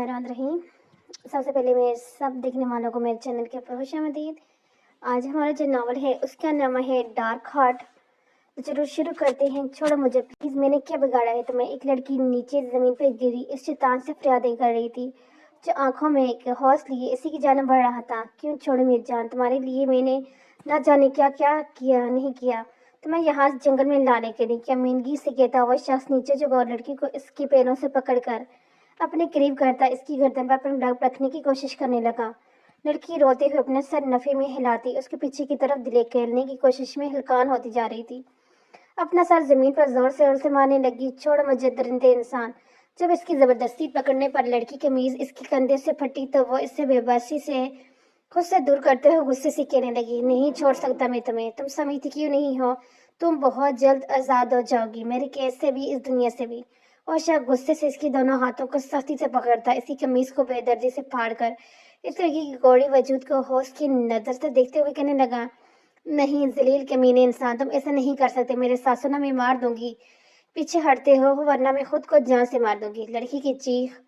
बिस्मिल्लाहिर्रहमानिर्रहीम। सबसे पहले मेरे सब देखने वालों को मेरे चैनल के खुशामदीद। आज हमारा जो नावल है उसका नाम है डार्क हार्ट। तो चलो शुरू करते हैं। छोड़ो मुझे प्लीज़, मैंने क्या बिगाड़ा है तुम्हें? एक लड़की नीचे ज़मीन पर गिरी इस शैतान से फरियादें कर रही थी जो आंखों में एक हौस लिए इसी की जानब बढ़ रहा था। क्यों छोड़ो मेरी जान, तुम्हारे लिए मैंने ना जाने क्या क्या किया नहीं किया तुम्हें यहाँ जंगल में लाने के लिए। क्या मेनगी से कहता हुआ शख्स नीचे झुका और लड़की को इसके पैरों से पकड़कर अपने करीब करता इसकी गर्दन पर अपना लग रखने की कोशिश करने लगा। लड़की रोते हुए अपना सर नफे में हिलाती उसके पीछे की तरफ धकेलने की कोशिश में हलकान होती जा रही थी। अपना सर जमीन पर जोर से मारने लगी। छोड़ मुझे दरिंदे इंसान। जब इसकी जबरदस्ती पकड़ने पर लड़की की कमीज इसके कंधे से फटी तो वो इससे बेबसी से खुद से दूर करते हुए गुस्से से कहने लगी, नहीं छोड़ सकता मैं तुम्हें। तुम समझती क्यों नहीं हो? तुम बहुत जल्द आजाद हो जाओगी, मेरे कैद से भी, इस दुनिया से भी। और शख्स गुस्से से इसकी दोनों हाथों को सख्ती से पकड़ता इसकी कमीज को बेदर्दी से फाड़कर इस लड़की की कौड़ी वजूद को होश की नजर से देखते हुए कहने लगा, नहीं जलील कमीने इंसान, तुम ऐसा नहीं कर सकते। मेरे साथ सुना, मैं मार दूंगी। पीछे हटते हो वरना मैं खुद को जान से मार दूंगी। लड़की की चीख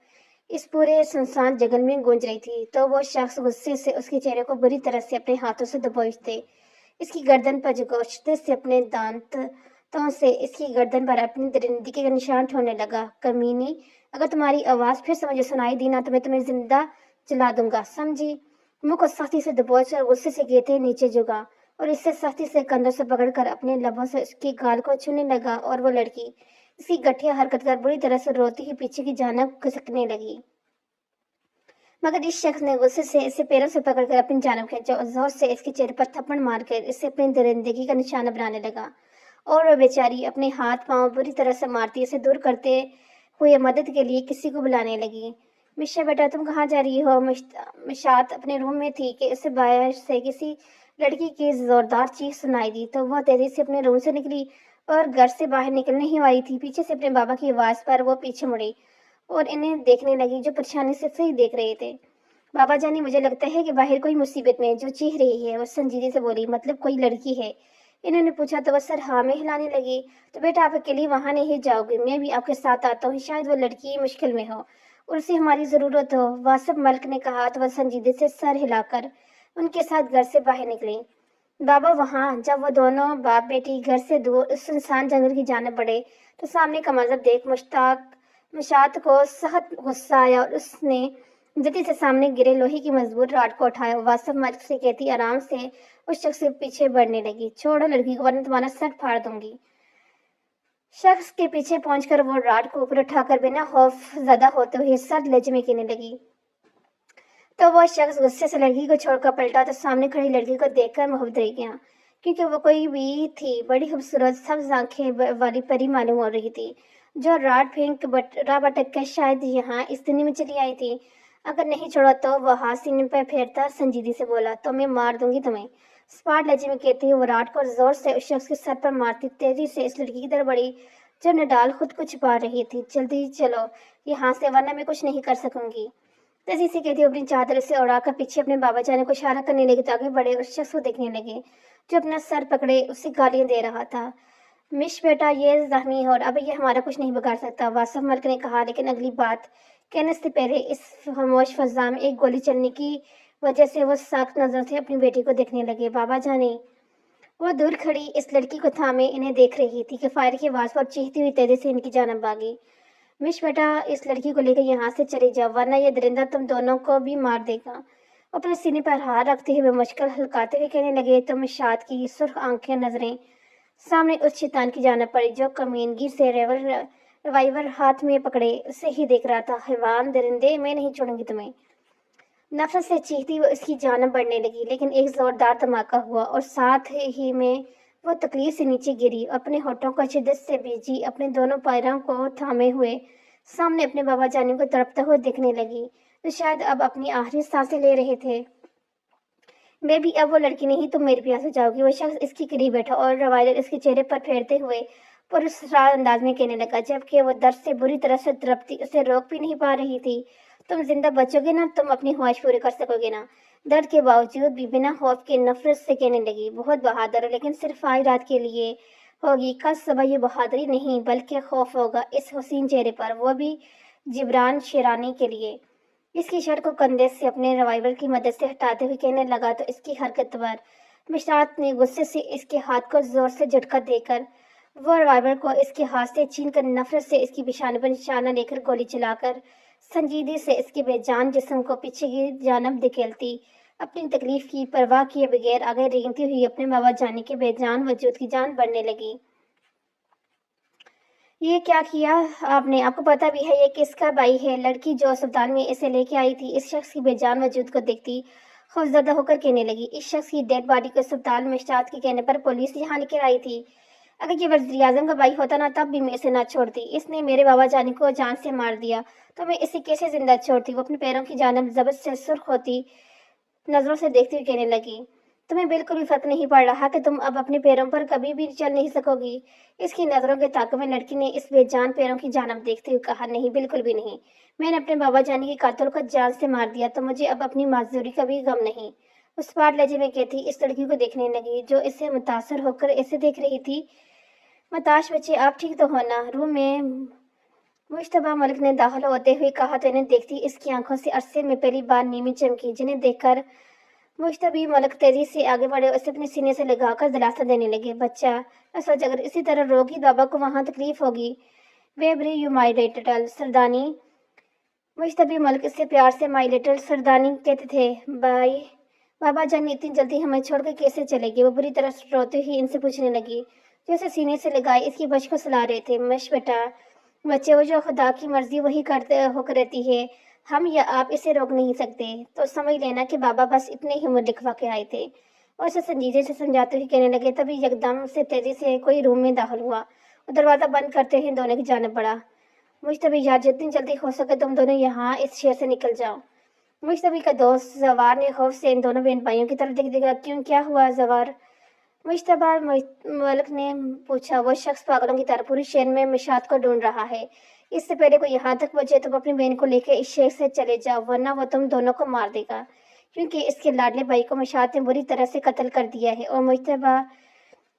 इस पूरे सुनसान जंगल में गूंज रही थी। तो वो शख्स गुस्से से उसके चेहरे को बुरी तरह से अपने हाथों से दबोचते इसकी गर्दन पर झुकोचते से अपने दांतों से इसकी गर्दन पर अपनी दरिंदगी के निशान छोड़ने लगा। कमीनी, अगर तुम्हारी आवाज फिर से मुझे सुनाई दी ना तो मैं तुम्हें जिंदा जला दूंगा, समझी? मुंह को सख्ती से दबोच कर गुस्से से कहते नीचे झुका और इससे सख्ती से कंधों से पकड़कर अपने लबों से उसके गाल को छूने लगा। और वो लड़की इसकी गठिया हरकत कर बुरी तरह से रोती ही पीछे की जानब खिसकने लगी। मगर इस शख्स ने गुस्से से इसे पैरों से पकड़कर अपनी जानब खींचा और जोर से इसके चेहरे पर थप्पड़ मारकर इसे अपनी दरिंदगी का निशाना बनाने लगा। और वह बेचारी अपने हाथ पांव बुरी तरह से मारती इसे दूर करते हुए मदद के लिए किसी को बुलाने लगी। मिशा बेटा, तुम कहाँ जा रही हो? मिशात अपने रूम में थी कि उसे बाहर से किसी लड़की की जोरदार चीख सुनाई दी। तो वह तेजी से अपने रूम से निकली और घर से बाहर निकलने ही वाली थी। पीछे से अपने बाबा की आवाज पर वो पीछे मुड़ी और इन्हें देखने लगी जो परेशानी से सही देख रहे थे। बाबा जानी, मुझे लगता है कि बाहर कोई मुसीबत में जो चीख रही है। वो संजीदगी से बोली, मतलब कोई लड़की है? इन्होंने पूछा तो वह सर हाँ में हिलाने लगी। तो बेटा आप अकेली वहां नहीं जाओगे, मैं भी आपके साथ आता हूँ। शायद वो लड़की मुश्किल में हो और उसे हमारी जरूरत हो, वासिफ मलिक ने कहा। तो वह संजीदगी से सर हिलाकर उनके साथ घर से बाहर निकली। बाबा वहां जब वो दोनों बाप बेटी घर से दूर उस सुनसान जंगल की जाने बढ़े तो सामने का मंजर देख मुशात को सख्त गुस्सा आया और उसने जल्दी से सामने गिरे लोहे की मजबूत रॉड को उठाया। वासिफ मलिक से कहती आराम से उस शख्स के पीछे बढ़ने लगी, छोड़ो लड़की को वरना तुम्हारा सर फाड़ दूंगी। शख्स के पीछे पहुंचकर वो रॉड को ऊपर उठाकर बिना खौफ ज्यादा होते हुए सर लज्मे कहने लगी। तो वह शख्स गुस्से से लड़की को छोड़कर पलटा तो सामने खड़ी लड़की को देखकर मुहब्बत रह गया, क्योंकि वो कोई भी थी बड़ी खूबसूरत सब्ज आंखें वाली परी मालूम हो रही थी जो राड फेंक भटक कर शायद यहाँ इस दुनिया में चली आई थी। अगर नहीं छोड़ा तो वह हाथ सीने पर फेरता संजीदी से बोला, तो मैं मार दूंगी तुम्हें। स्पाट लहजे में कहती हुई वो राड को जोर से उस शख्स के सर पर मारती तेजी से इस लड़की की तरफ बढ़ी जो नडाल खुद को छुपा रही थी। जल्दी चलो यहाँ से वरना मैं कुछ नहीं कर सकूंगी। तेजी से कहती अपनी चादर से उड़ाकर पीछे अपने बाबा जाने को इशारा करने लगी तो आगे बढ़े उस शख्स को देखने लगे जो अपना सर पकड़े उसे गालियां दे रहा था। मिश बेटा, ये जख्मी है और अब ये हमारा कुछ नहीं बिगाड़ सकता, वासिफ मलिक ने कहा। लेकिन अगली बात कहने से पहले इस खामोश फजा में एक गोली चलने की वजह से वो सख्त नजर से अपनी बेटी को देखने लगे। बाबा जाने, वो दूर खड़ी इस लड़की को थामे इन्हें देख रही थी कि फायर की आवाज पर चीखती हुई तेजी से इनकी जानब भागी। मिश बेटा, इस लड़की को लेकर यहाँ से चले जाओ वरना ये दरिंदा तुम दोनों को भी मार देगा। अपने सीने पर हाथ रखते हुए मुश्किल हल्काते हुए कहने लगे। तो मिशात की सुर्ख आंखें नजरें सामने उस शैतान की जानब पड़ी जो कमीनगी से रिवाइवर हाथ में पकड़े उसे ही देख रहा था। हैवान दरिंदे, मैं नहीं छोड़ूंगी तुम्हें। नफरत से चीखती वो इसकी जानब बढ़ने लगी, लेकिन एक जोरदार धमाका हुआ और साथ ही में वो तकलीफ से नीचे गिरी। अपने होठों को शिद्दत से भीजी अपने दोनों पैरों को थामे हुए सामने अपने बाबा जानी को तड़पता हुआ देखने लगी तो शायद अब अपनी आखिरी सांसें ले रहे थे। बेबी, अब वो लड़की नहीं, तुम मेरे प्यास हो जाओगी। वो शख्स इसके करीब बैठा और रवायत इसके चेहरे पर फेरते हुए पुरस्कार अंदाज में कहने लगा, जबकि वो दर्द से बुरी तरह से तड़पती उसे रोक भी नहीं पा रही थी। तुम जिंदा बचोगे ना? तुम अपनी ख्वाहिश पूरी कर सकोगे ना? दर्द के बावजूद भी बिना खौफ के नफरत से कहने लगी, बहुत बहादुर हो, लेकिन सिर्फ आज रात के लिए होगी। कल सुबह ये बहादुरी नहीं बल्कि खौफ होगा इस हसीन चेहरे पर, वो भी जिब्रान शेरानी के लिए। اس کی شرٹ کو کندھے سے اپنے ریوالور کی مدد سے ہٹاتے ہوئے کہنے لگا تو اس کی حرکت پر مشتاق نے غصے سے اس کے ہاتھ کو زور سے جھٹکا دے کر وہ ریوالور کو اس کے ہاتھ سے چھین کر نفرت سے اس کی پیشانی پر نشانہ لے کر گولی چلا کر سنجیدگی سے اس کے بے جان جسم کو پیچھے کی جانب دھکیلتی اپنی تکلیف کی پرواہ کیے بغیر آگے رینگتی ہوئی اپنے بابا جانی کے بے جان وجود کی جان بڑھنے لگی۔ یہ کیا کیا آپ نے؟ آپ کو پتا بھی ہے یہ کس کا بھائی ہے؟ لڑکی جو اسپتال میں اسے لے کے آئی تھی اس شخص کی بے جان وجود کو دیکھتی خوفزدہ ہو کر کہنے لگی۔ اس شخص کی ڈیڈ باڈی کو اسپتال میں مشتاق کے کہنے پر پولیس یہاں لے کر آئی تھی۔ اگر یہ وزیر اعظم کا بھائی ہوتا نا تب بھی میں اسے نہ چھوڑتی۔ اس نے میرے بابا جانی کو جان سے مار دیا تو میں اسے کیسے زندہ چھوڑتی؟ وہ اپنے پیروں کی جانب ضبط سے سرخ ہوتی نظروں سے دیکھتی ہوئی کہنے لگی۔ تمہیں بالکل بھی فرق نہیں پڑ رہا کہ تم اب اپنے پیروں پر کبھی بھی چل نہیں سکو گی؟ اس کی نظروں کے تعاقب میں لڑکی نے اس بے جان پیروں کی جانب دیکھتے ہوئے کہا، نہیں بالکل بھی نہیں، میں نے اپنے بابا جانی کے قاتل کو جان سے مار دیا تو مجھے اب اپنی معذوری کا بھی غم نہیں۔ اس پاٹ لہجے میں کہتی اس لڑکی کو دیکھنے لگی جو اس سے متاثر ہو کر اسے دیکھ رہی تھی۔ متاش بچے آپ ٹھیک تو ہو نا؟ روم میں مشتبہ ملک نے داخل ہوتے ہوئے کہا تو انہیں دیکھتی اس کی آنکھوں سے عرصے میں پہلی بار نیمی چمکی، جنہیں دیکھ کر مشتبہ ملک تیزی سے آگے بڑھے اور اسے اپنے سینے سے لگا کر دلاسا دینے لگے۔ بچہ میں سوچا اگر اسی طرح روگی بابا کو وہاں تکلیف ہوگی۔ ویبری یو مائی لٹل سردانی، مشتبہ ملک اس سے پیار سے مائی لٹل سردانی کہتے تھے۔ بائی بابا جان اتنی جلدی ہمیں چھوڑ کر کیسے چلے گی؟ وہ بری طرح روتے ہوئے ان سے پوچھنے لگی جو اسے سینے سے لگائے اس کی بچ کو سلا رہے تھے۔ مش بیٹا بچے، وہ جو خدا کی مرضی وہی کرتے ہو کر رہتی ہے، ہم یا آپ اسے روک نہیں سکتے، تو سمجھ لینا کہ بابا بس اتنے ہی عمر لکھوا کے آئے تھے۔ اور اسے سنجیدگی سے سمجھاتے ہوئے کہنے لگے تبھی یکدم سے تیزی سے کوئی روم میں داخل ہوا اور دروازہ بند کرتے ہوئے دونوں کی جانب بڑھا۔ مشتبہ یار جتنی جلدی ہو سکے تم دونوں یہاں اس شہر سے نکل جاؤ۔ مشتبہ کا دوست زوار نے خوف سے ان دونوں بہن بھائیوں کی طرف دیکھ دیکھا۔ کیوں، کیا ہوا زوار؟ مشتبہ ملک نے پوچھا۔ وہ شخص پاگلوں کی طرح پوری شہر میں مشاد کو ڈھونڈ رہا ہے، اس سے پہلے کوئی یہاں تک پہنچے تم اپنی بہن کو لے کے اس شہر سے چلے جاؤ ورنہ وہ تم دونوں کو مار دے گا، کیونکہ اس کے لاڈلے بھائی کو مشاد نے بری طرح سے قتل کر دیا ہے۔ اور مشتبہ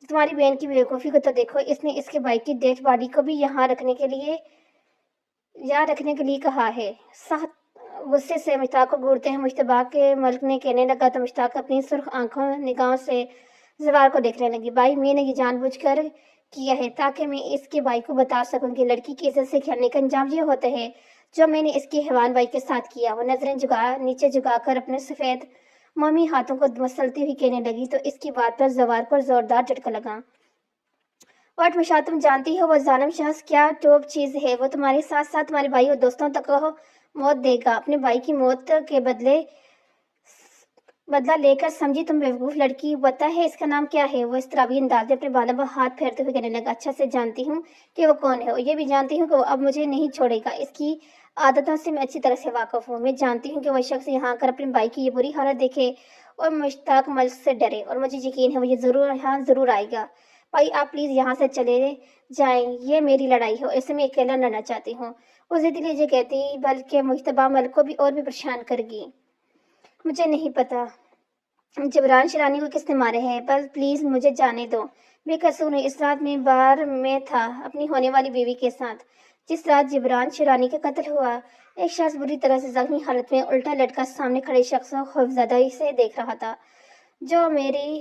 تمہاری بہن کی بیوقوفی کو تو دیکھو، اس نے اس کے بھائی کی ڈیڈ باڈی کو بھی یہاں رکھنے کے لیے کہا ہے۔ سخت غصے سے مشتاق کو گھورتے ہیں مشتبہ کے ملک نے کہنے لگا تو مشتاق اپنی سرخ آنکھوں نگاہوں سے زوار کو دیکھنے لگی۔ بھائی میں نے یہ جان بوجھ کر کیا ہے تاکہ میں اس کے بھائی کو بتا سکوں کہ لڑکی کی عزت سے کھیلنے کا انجام یہ ہوتا ہے جو میں نے اس کے حیوان بھائی کے ساتھ کیا۔ وہ نظریں نیچے جھکا کر اپنے سفید مومی ہاتھوں کو مسلتی ہوئی کہنے لگی تو اس کی بات پر زوار پر زوردار جھٹکا لگا۔ واٹ مشاد، تم جانتی ہو وہ ظالم شخص کیا ٹوپ چیز ہے؟ وہ تمہارے ساتھ ساتھ تمہارے بھائی اور دوستوں تک کو موت دے گا۔ اپنے بھائی کی موت کے بدلہ لے کر سمجھی تم بیوقوف لڑکی۔ پتہ ہے اس کا نام کیا ہے؟ وہ اضطرابی انداز میں اپنے بالوں پر ہاتھ پھیرتے ہوئے کہنے لگا، اچھا سے جانتی ہوں کہ وہ کون ہے اور یہ بھی جانتی ہوں کہ وہ اب مجھے نہیں چھوڑے گا۔ اس کی عادتوں سے میں اچھی طرح سے واقف ہوں۔ میں جانتی ہوں کہ وہ شخص یہاں کر اپنے بھائی کی یہ بری حالت دیکھے اور مشتاق ملک سے ڈرے، اور مجھے یقین ہے وہ یہاں ضرور آئے گا۔ بھائی آپ پلیز یہاں سے چلے جائیں، یہ میری لڑائی ہے اور اسے میں اکیلا لڑنا چاہتی ہوں۔ وہ ضدی لہجے کہتی بلکہ مشتبہ ملک کو بھی اور بھی پریشان کر گی۔ مجھے نہیں پتا جبران شیرانی کو کس نے مارے ہیں، پر پلیز مجھے جانے دو، بے قصور ہوں۔ اس رات میں بار میں تھا اپنی ہونے والی بیوی کے ساتھ جس رات جبران شیرانی کا قتل ہوا۔ ایک شخص بری طرح سے زخمی حالت میں الٹا لٹکا سامنے کھڑے شخص کو خوفزدگی سے دیکھ رہا تھا جو میری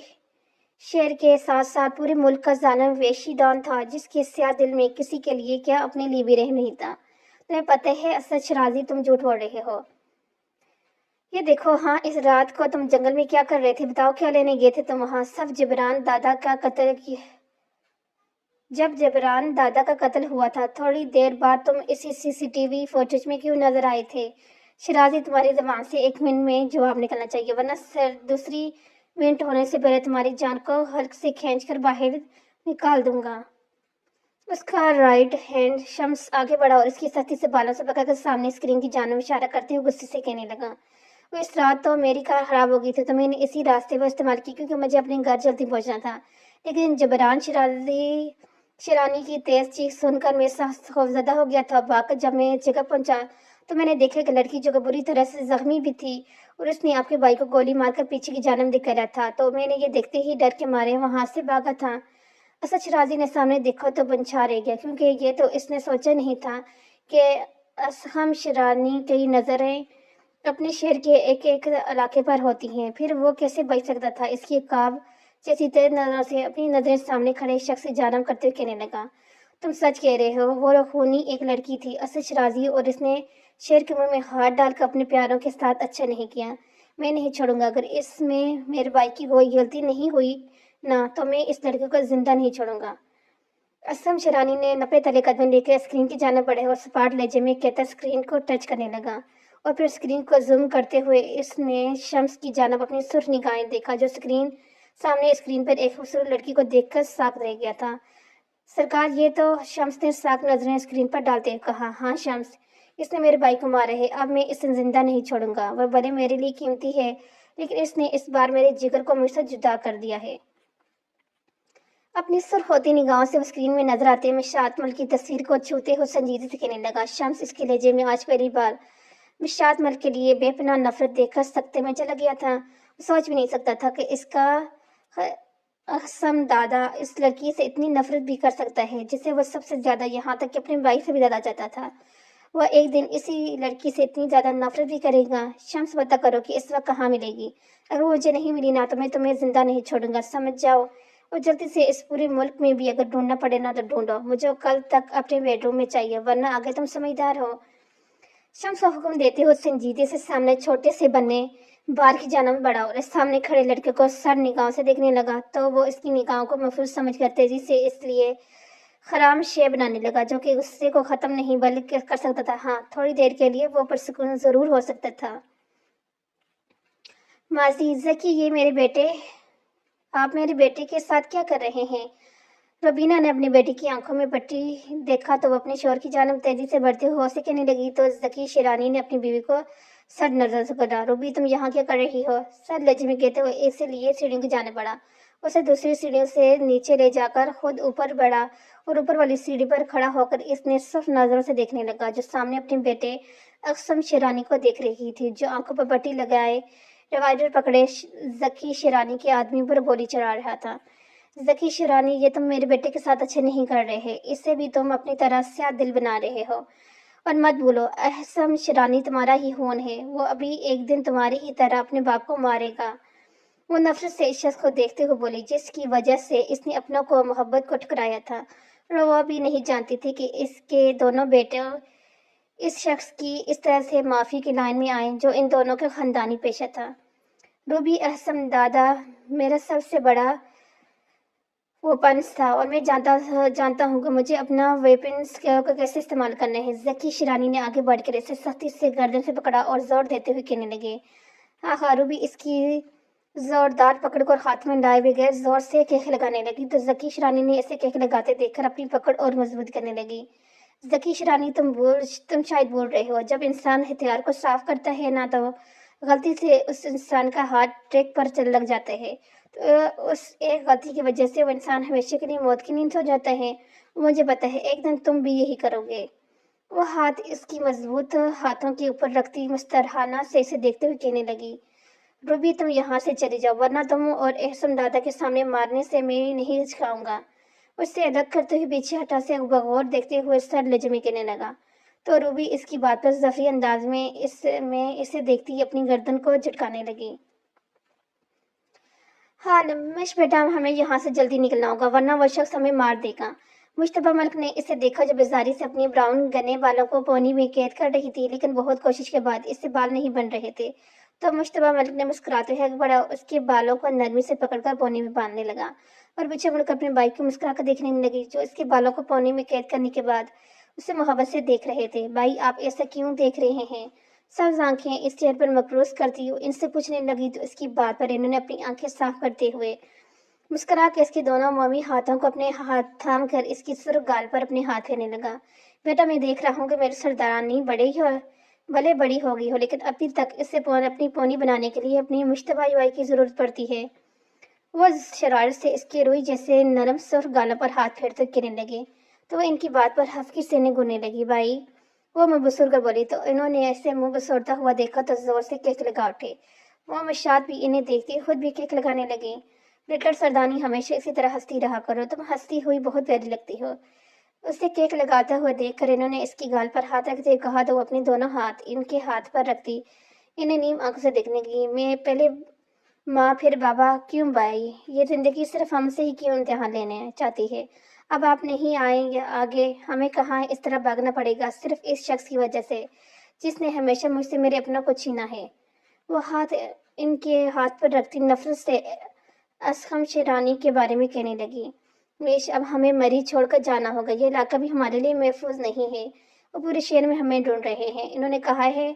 شہر کے ساتھ ساتھ پورے ملک کا ظالم وحشی ڈان تھا جس کے سیاہ دل میں کسی کے لیے کیا اپنے لیے بھی رحم نہیں تھا۔ تمہیں پتہ ہے اسد شرازی تم جھوٹ بول رہے ہو۔ یہ دیکھو، ہاں اس رات کو تم جنگل میں کیا کر رہے تھے؟ بتاؤ کیا لینے گئے تھے تم وہاں؟ جب جبران دادا کا قتل ہوا تھا تھوڑی دیر بعد تم اسی CCTV فوٹیج میں کیوں نظر آئے تھے؟ شرازی تمہاری زبان سے 1 منٹ میں جواب نکلنا چاہیے ورنہ دوسری منٹ ہونے سے پہلے تمہاری جان کو حلق سے کھینچ کر باہر نکال دوں گا۔ اس کا رائٹ ہینڈ شمس آگے بڑھا اور اس کی سختی سے بالوں سے پکڑ کر سامنے اسکرین کی جانب اشارہ کرتے ہوئے غصے سے کہنے لگا، وہ اس رات تو میری کار خراب ہو گئی تھی تو میں نے اسی راستے کو استعمال کی کیونکہ مجھے اپنے گھر جلدی پہنچنا تھا، لیکن جبران شیرانی کی تیز چیخ سن کر میں سخت خوفزدہ ہو گیا تھا۔ واقع جب میں جگہ پہنچا تو میں نے دیکھا کہ لڑکی جو کہ بری طرح سے زخمی بھی تھی اور اس نے آپ کے بھائی کو گولی مار کر پیچھے کی جانب دھکیلا تھا، تو میں نے یہ دیکھتے ہی ڈر کے مارے وہاں سے بھاگا تھا۔ اسد شرازی نے سامنے دیکھا تو بنچھا رہ گیا کیونکہ یہ تو اس نے سوچا نہیں تھا کہ اسہم شیرانی کی نظریں अपने शहर के एक एक इलाके पर होती हैं। फिर वो कैसे बच सकता था? इसकी ख्वाब जैसी तेज नजरों से अपनी नजरें सामने खड़े शख्स से जानम करते हुए कहने लगा, तुम सच कह रहे हो, वो खूनी एक लड़की थी, असद शराजी, और इसने शेर के मुंह में हाथ डालकर अपने प्यारों के साथ अच्छा नहीं किया। मैं नहीं छोड़ूंगा। अगर इसमें मेरे भाई की कोई गलती नहीं हुई ना, तो मैं इस लड़के को जिंदा नहीं छोड़ूंगा। असम शरानी ने नपे तले कदम लेकर स्क्रीन की जाने बढ़े और सपाट लहजे में कहता स्क्रीन को टच करने लगा, और फिर स्क्रीन को जूम करते हुए इसने शम्स की जानब अपनी सुर्ख निगाहें देखा, जो स्क्रीन पर एक खूबसूरत लड़की को देखकर साख रह गया था। सरकार, ये तो, शम्स ने साख नजरें स्क्रीन पर डालते हुए कहा। हाँ शम्स, इसने मेरे भाई को मारा है। अब मैं इसे जिंदा नहीं छोड़ूंगा। वह भले मेरे लिए कीमती है, लेकिन इसने इस बार मेरे जिगर को मुझसे जुदा कर दिया है। अपनी सुर्ख होती निगाहों से स्क्रीन में नजर आते मिशात मल की तस्वीर को छूते हुए संजीदगी से कहने लगा। शम्स इसके लहजे में आज पहली बार मिशात मल के लिए बेपनाह नफरत देखकर सख्ते में चला गया था। सोच भी नहीं सकता था कि इसका असम दादा इस लड़की से इतनी नफरत भी कर सकता है, जिसे वह सबसे ज्यादा, यहाँ तक कि अपने भाई से भी ज्यादा चाहता था। वह एक दिन इसी लड़की से इतनी ज्यादा नफरत भी करेगा। शम्स, पता करो कि इस वक्त कहाँ मिलेगी। अगर वो मुझे नहीं मिली ना, तो मैं तुम्हें जिंदा नहीं छोड़ूंगा, समझ जाओ। और जल्दी से इस पूरे मुल्क में भी अगर ढूंढना पड़े ना, तो ढूंढो। मुझे कल तक अपने बेडरूम में चाहिए, वरना आगे तुम समझदार हो। शम्स को हुक्म देते हुए संजीदे से सामने छोटे से बने बार की जानब बढ़ा और सामने खड़े लड़के को सर निगाहों से देखने लगा, तो वो इसकी निगाहों को महफूज समझकर तेजी से इसलिए खराम शे बनाने लगा, जो कि गुस्से को खत्म नहीं बल्कि कर सकता था। हाँ, थोड़ी देर के लिए वो पुरसुकून जरूर हो सकता था। माजी जकी, ये मेरे बेटे, आप मेरे बेटे के साथ क्या कर रहे हैं? रबीना ने अपनी बेटी की आंखों में पट्टी देखा तो वो अपने शोर की जानब तेजी से बढ़ते हुए से कहने लगी, तो जकी शिरानी ने अपनी बीवी को सर नजर से कहा, रूबी तुम यहाँ क्या कर रही हो? सर लज्जे में कहते हुए एक से लिए सीढ़ियों की जाने बढ़ा। उसे दूसरी सीढ़ियों से नीचे ले जाकर खुद ऊपर बढ़ा और ऊपर वाली सीढ़ी पर खड़ा होकर इसने सिर्फ नजरों से देखने लगा, जो सामने अपने बेटे अक्सम शिरानी को देख रही थी, जो आंखों पर पट्टी लगाए रिवाइडर पकड़े जकी शिरानी के आदमी पर गोली चला रहा था। जकी शिरानी, ये तुम मेरे बेटे के साथ अच्छे नहीं कर रहे, इससे भी तुम अपनी तरह स्याह दिल बना रहे हो। और मत भूलो, अहसम शिरानी तुम्हारा ही खून है, वो अभी एक दिन तुम्हारी ही तरह अपने बाप को मारेगा। वो नफरत से इस शख्स को देखते हुए बोली, जिसकी वजह से इसने अपनों को मोहब्बत को ठुकराया था। और वो भी नहीं जानती थी कि इसके दोनों बेटे इस शख्स की इस तरह से माफी की लाइन में आए, जो इन दोनों का खानदानी पेशा था। रूबी, अहसम दादा मेरा सबसे बड़ा वो पंच था, और मैं जानता हूँ कि मुझे अपना वेपन्स को कैसे इस्तेमाल करना है। जकी शिरानी ने आगे बढ़कर इसे सख्ती से गर्दन से पकड़ा और जोर देते हुए कहने लगे। हाँ हाँ, रूबी इसकी जोरदार पकड़ को हाथ में लाए बगैर जोर से केक लगाने लगी, तो जकी शिरानी ने इसे केक लगाते देखकर अपनी पकड़ और मजबूत करने लगी। जकी शिरानी, तुम शायद बोल रहे हो, जब इंसान हथियार को साफ करता है ना, तो गलती से उस इंसान का हाथ ट्रैक पर चल लग जाता है, तो उस एक गलती की वजह से वो इंसान हमेशा के लिए मौत की नींद सो जाता है। मुझे पता है एक दिन तुम भी यही करोगे। वो हाथ इसकी मजबूत हाथों के ऊपर रखती मुस्तरहाना से इसे देखते हुए कहने लगी, रूबी तुम यहाँ से चली जाओ, वरना तुम और एहसन दादा के सामने मारने से मैं नहीं हिचकाऊंगा। उससे अलग करते हुए पीछे हटा से बगौर देखते हुए सर लजमी कहने लगा, तो रूबी इसकी बात पर जफरी अंदाज में इसे देखती ही अपनी गर्दन को झटकाने लगी। हाँ नमिश बेटा, हमें यहाँ से जल्दी निकलना होगा, वरना वह शख्स हमें मार देगा। मुश्तबा मलिक ने इसे देखा, जो बेजारी से अपनी ब्राउन गने बालों को पोनी में कैद कर रही थी, लेकिन बहुत कोशिश के बाद इससे बाल नहीं बन रहे थे। तो मुश्तबा मलिक ने मुस्कुराते हुए बड़ा उसके बालों को नरमी से पकड़कर पोनी में बांधने लगा और पीछे मुड़कर अपने भाई को मुस्कुरा कर देखने लगी, जो इसके बालों को पोनी में कैद करने के बाद उसे मोहब्बत से देख रहे थे। भाई, आप ऐसा क्यों देख रहे हैं? सब आंखें इस चेहरे पर मकरूज करती हुई इनसे पूछने लगी, तो इसकी बात पर इन्होंने अपनी आंखें साफ करते हुए मुस्कुरा के इसके दोनों मौमी हाथों को अपने हाथ थाम कर इसकी सुर्ख गाल पर अपने हाथ फेरने लगा। बेटा, मैं देख रहा हूँ कि मेरी सरदारानी भले बड़ी हो गई हो, लेकिन अभी तक इसे अपनी पोनी बनाने के लिए अपनी मुश्तबा युवाई की जरूरत पड़ती है। वो शरारत से इसके रुई जैसे नरम सुर्ख गालों पर हाथ फेरते कहने लगे, तो वो इनकी बात पर हंस की सेने गुनने लगी। भाई, वो मुँह बसूर कर बोली, तो इन्होंने ऐसे मुँह बसोरता हुआ देखा तो जोर से केक लगा उठे। वो मशात भी इन्हें देखती खुद भी केक लगाने लगी। बेटर सरदानी, हमेशा इसी तरह हंसती रहा करो, तुम हंसती हुई बहुत प्यारी लगती हो। उसे केक लगाता हुआ देखकर इन्होंने इसकी गाल पर हाथ रखते हुए कहा, तो वो अपने दोनों हाथ इनके हाथ पर रखती इन्हें नीम आंखों से देखने की। मैं पहले माँ फिर बाबा क्यों भाई, ये जिंदगी सिर्फ हमसे ही क्यों इम्तिहान लेने चाहती है। अब आप नहीं आएंगे आगे, हमें कहाँ इस तरह भागना पड़ेगा सिर्फ इस शख्स की वजह से जिसने हमेशा मुझसे मेरे अपनों को छीना है। वो हाथ इनके हाथ पर रखती नफरत से असलम शेरानी के बारे में कहने लगी, वेश अब हमें मरी छोड़कर जाना होगा, ये इलाका भी हमारे लिए महफूज नहीं है। वो पूरे शहर में हमें ढूंढ रहे हैं, इन्होंने कहा है।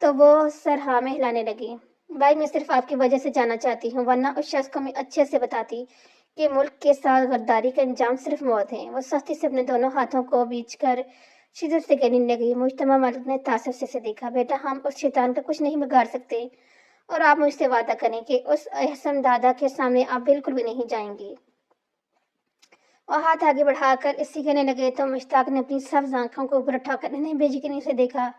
तो वो सर हाँ में हिलाने लगी। भाई मैं सिर्फ आपकी वजह से जाना चाहती हूँ, वरना उस शख्स को मैं अच्छे से बताती कि मुल्क के साथ गद्दारी का अंजाम सिर्फ मौत है। वो सख्ती से अपने दोनों हाथों को बीच कर शिद्दत से कहने लगी। मुज्तमा मालिक ने तासुब से देखा, बेटा हम उस शैतान का कुछ नहीं बिगाड़ सकते, और आप मुझसे वादा करें कि उस अहसन दादा के सामने आप बिल्कुल भी नहीं जाएंगी। और हाथ आगे बढ़ाकर इसी कहने लगे तो मुश्ताक ने अपनी सब्ज आंखों को ऊपर उठाकर इन्हें बेयकीनी से देखा।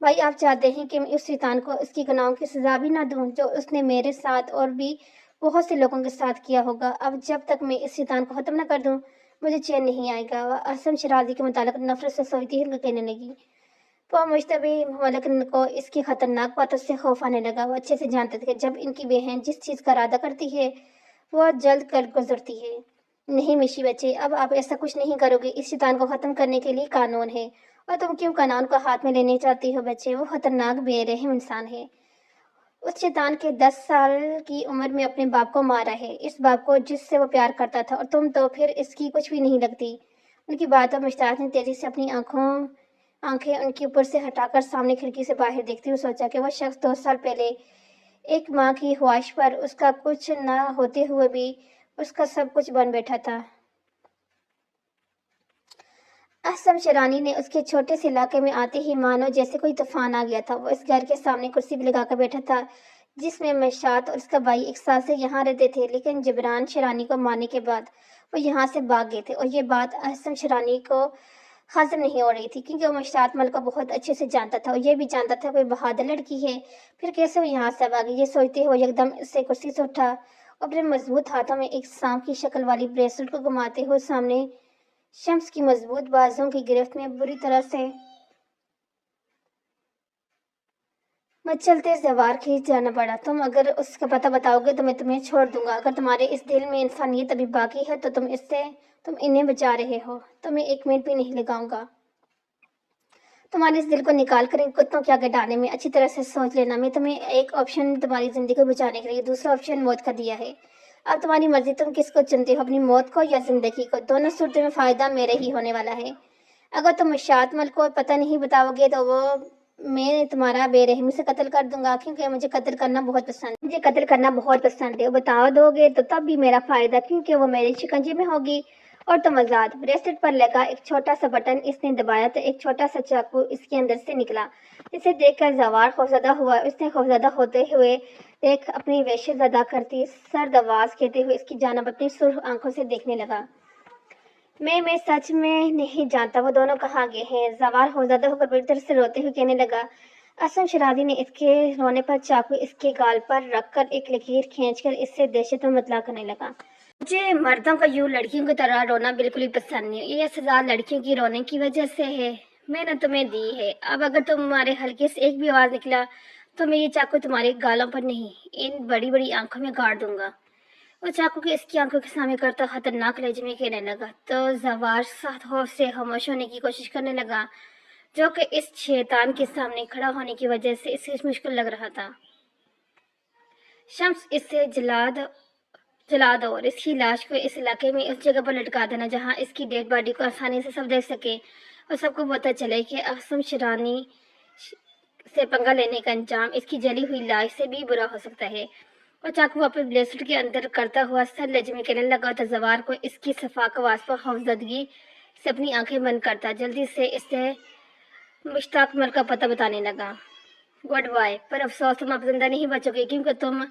भाई आप चाहते हैं कि मैं उस शैतान को उसकी गुनाहों की सजा भी ना दूं जो उसने मेरे साथ और भी बहुत से लोगों के साथ किया होगा। अब जब तक मैं इस शैतान को खत्म ना कर दूं मुझे चैन नहीं आएगा। वह असम शराजी के मुतालिक नफरत से सोचती हुई कहने लगी। तो मुश्तबी मलिक को इसकी खतरनाक बातों से खौफ आने लगा। वो अच्छे से जानते थे कि जब इनकी बहन जिस चीज़ का इरादा करती है वो जल्द कर गुजरती है। नहीं मिशी बच्चे, अब आप ऐसा कुछ नहीं करोगे, इस शैतान को खत्म करने के लिए कानून है, और तुम क्यों कानून को हाथ में लेने चाहती हो बच्चे। वो खतरनाक बेरहम इंसान है। उस शैतान के 10 साल की उम्र में अपने बाप को मारा है, इस बाप को जिससे वो प्यार करता था, और तुम तो फिर इसकी कुछ भी नहीं लगती। उनकी बातों में मुश्ताक ने तेजी से अपनी आंखें उनके ऊपर से हटाकर सामने खिड़की से बाहर देखते हुए सोचा कि वह शख्स 2 साल पहले एक माँ की ख्वाहिश पर उसका कुछ न होते हुए भी उसका सब कुछ बन बैठा था। असम शरानी ने उसके छोटे से इलाके में आते ही मानो जैसे कोई तूफान आ गया था। वो इस घर के सामने कुर्सी भी लगाकर बैठा था जिसमें मशात और उसका भाई एक साल से यहाँ रहते थे, लेकिन जबरान शरानी को मारने के बाद वो यहाँ से भाग गए थे। और ये बात असम शरानी को हजम नहीं हो रही थी क्योंकि वो मशात मल को बहुत अच्छे से जानता था और ये भी जानता था कोई बहादुर लड़की है, फिर कैसे वो यहाँ से भागी। ये सोचते हुए एकदम से कुर्सी से उठा और अपने मजबूत हाथों में एक सांप की शक्ल वाली ब्रेसलेट को घुमाते हुए सामने शम्स की मजबूत बाजों की गिरफ्त में बुरी तरह से मचलते जवार खींच जाना पड़ा। तुम अगर उसका पता बताओगे तो मैं तुम्हें छोड़ दूंगा। अगर तुम्हारे इस दिल में इंसानियत अभी बाकी है तो तुम इन्हें बचा रहे हो, तो मैं 1 मिनट भी नहीं लगाऊंगा तुम्हारे इस दिल को निकाल कर इन कुत्तों के आगे डालने में। अच्छी तरह से सोच लेना, मैं तुम्हें एक ऑप्शन तुम्हारी जिंदगी को बचाने के लिए, दूसरा ऑप्शन मौत का दिया है। अब तुम्हारी मर्जी, तुम किसको चुनते हो, अपनी मौत को या जिंदगी को। दोनों सूरतों में फायदा मेरे ही होने वाला है। अगर तुम मुशातमल को पता नहीं बताओगे तो वो मैं तुम्हारा बेरहमी से कत्ल कर दूंगा, क्योंकि मुझे कत्ल करना बहुत पसंद है। मुझे कत्ल करना बहुत पसंद है। वो बता दोगे तो तब भी मेरा फायदा, क्योंकि वो मेरे शिकंजे में होगी और तुम आजाद। ब्रेसलेट पर लगा एक छोटा सा बटन इसने दबाया तो एक छोटा सा चाकू इसके अंदर से निकला। इसे देखकर जवार खौफजदा हुआ। उसने खौफजदा होते हुए देख अपनी वहशत अदा करती सर्द आवाज कहते हुए इसकी जानब अपनी सुर्ख आंखों से देखने लगा। मैं सच में नहीं जानता वो दोनों कहाँ गए हैं। जवार खौफजदा होकर बुरी तरह से रोते हुए कहने लगा। असम शरादी ने इसके रोने पर चाकू इसके गाल पर रखकर एक लकीर खींचकर इससे दहशत में मतला करने लगा। मुझे मर्दों का यूं लड़कियों की तरह रोना बिल्कुल भी पसंद नहीं। ये सजा लड़कियों की रोने की वजह से है, मैंने तुम्हें दी है। अब अगर तुम्हारे हल्के से एक भी आवाज निकला तो मैं ये चाकू तुम्हारे गालों पर नहीं, इन बड़ी बड़ी आंखों में गाड़ दूंगा। वो चाकू के इसकी आंखों के सामने करता खतरनाक लहजे में कहने लगा। तो जवार साथ से खामोश होने की कोशिश करने लगा, जो कि इस शैतान के सामने खड़ा होने की वजह से इसे मुश्किल लग रहा था। शम्स इसे जला दो और इसकी लाश को इस इलाके में उस जगह पर लटका देना जहां इसकी डेड बॉडी को आसानी से सब देख सके और सबको पता चले कि असम शरानी से पंगा लेने का अंजाम इसकी जली हुई लाश से भी बुरा हो सकता है। और चाकू वापस ब्रेसलेट के अंदर करता हुआ सर लहजे में कहने लगा तो जवार को इसकी सफाक आवाज पर खौफजदगी से अपनी आंखें बंद करता जल्दी से इससे मुश्ताक मल का पता बताने लगा। गुड बाय, पर अफसोस तुम अब जिंदा नहीं बचोगे, क्योंकि तुम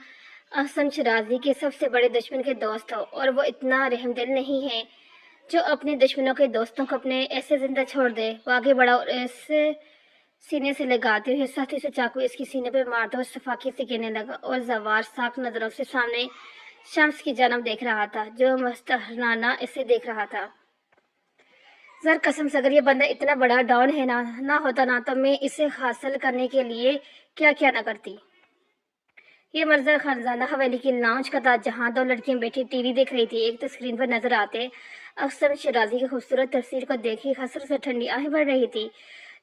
असम शराजी के सबसे बड़े दुश्मन के दोस्त हो और वो इतना रहमदिल नहीं है जो अपने दुश्मनों के दोस्तों को अपने ऐसे जिंदा छोड़ दे। वो आगे बढ़ा और ऐसे सीने से लगाते हुए साथी से चाकू इसकी सीने पर मारता हुआ सफाकी से कहने लगा। और जवार साख नजरों से सामने शम्स की जानब देख रहा था जो मस्तहराना इसे देख रहा था। सर कसम से अगर ये बंदा इतना बड़ा डॉन है ना होता ना तो मैं इसे हासिल करने के लिए क्या क्या ना करती। ये मंजर खजाना हवेली की लाउंज का था, जहाँ दो लड़कियां बैठी टीवी देख रही थी। एक तो स्क्रीन पर नजर आते अक्सर शिराजी की खूबसूरत तस्वीर को देखी हसरत से ठंडी आहें बढ़ रही थी,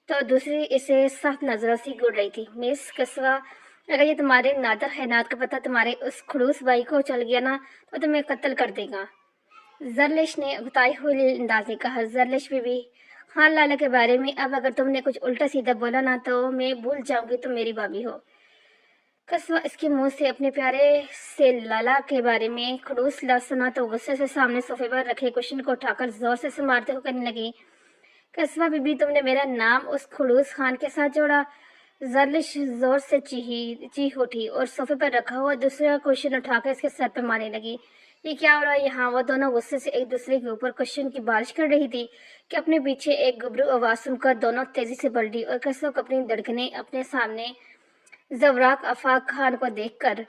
तो दूसरी इसे सख्त नजरों से घूर रही थी। मिस कस्बा, अगर ये तुम्हारे नादर हैनात का पता तुम्हारे उस खड़ूस भाई को चल गया ना तो तुम्हें कत्ल कर देगा। जरलिश ने उगताई हुई अंदाज में कहा। जरलिश बीबी, खान लाला के बारे में अब अगर तुमने कुछ उल्टा सीधा बोला ना तो मैं भूल जाऊंगी तुम मेरी भाभी हो। कस्बा इसके मुंह से अपने प्यारे से लाला के बारे में खड़ूस लफ्ज सुना तो गुस्से से सामने सोफे पर रखे कुशन को उठाकर जोर से मारते हुए कहने लगी, कस्बा बीबी, तुमने मेरा नाम उस खड़ूस खान के साथ जोड़ा। जरलिश जोर से चीख उठी और सोफे पर रखा हुआ दूसरा क्वेश्चन उठाकर इसके सर पर मारने लगी। ये क्या हो रहा है यहाँ? वो दोनों गुस्से से एक दूसरे के ऊपर क्वेश्चन की बारिश कर रही थी कि अपने पीछे एक गुबरू आवाज सुनकर दोनों तेजी से पलटी और कस्बा को अपनी धड़कने अपने सामने जवराक आफाक खान को देखकर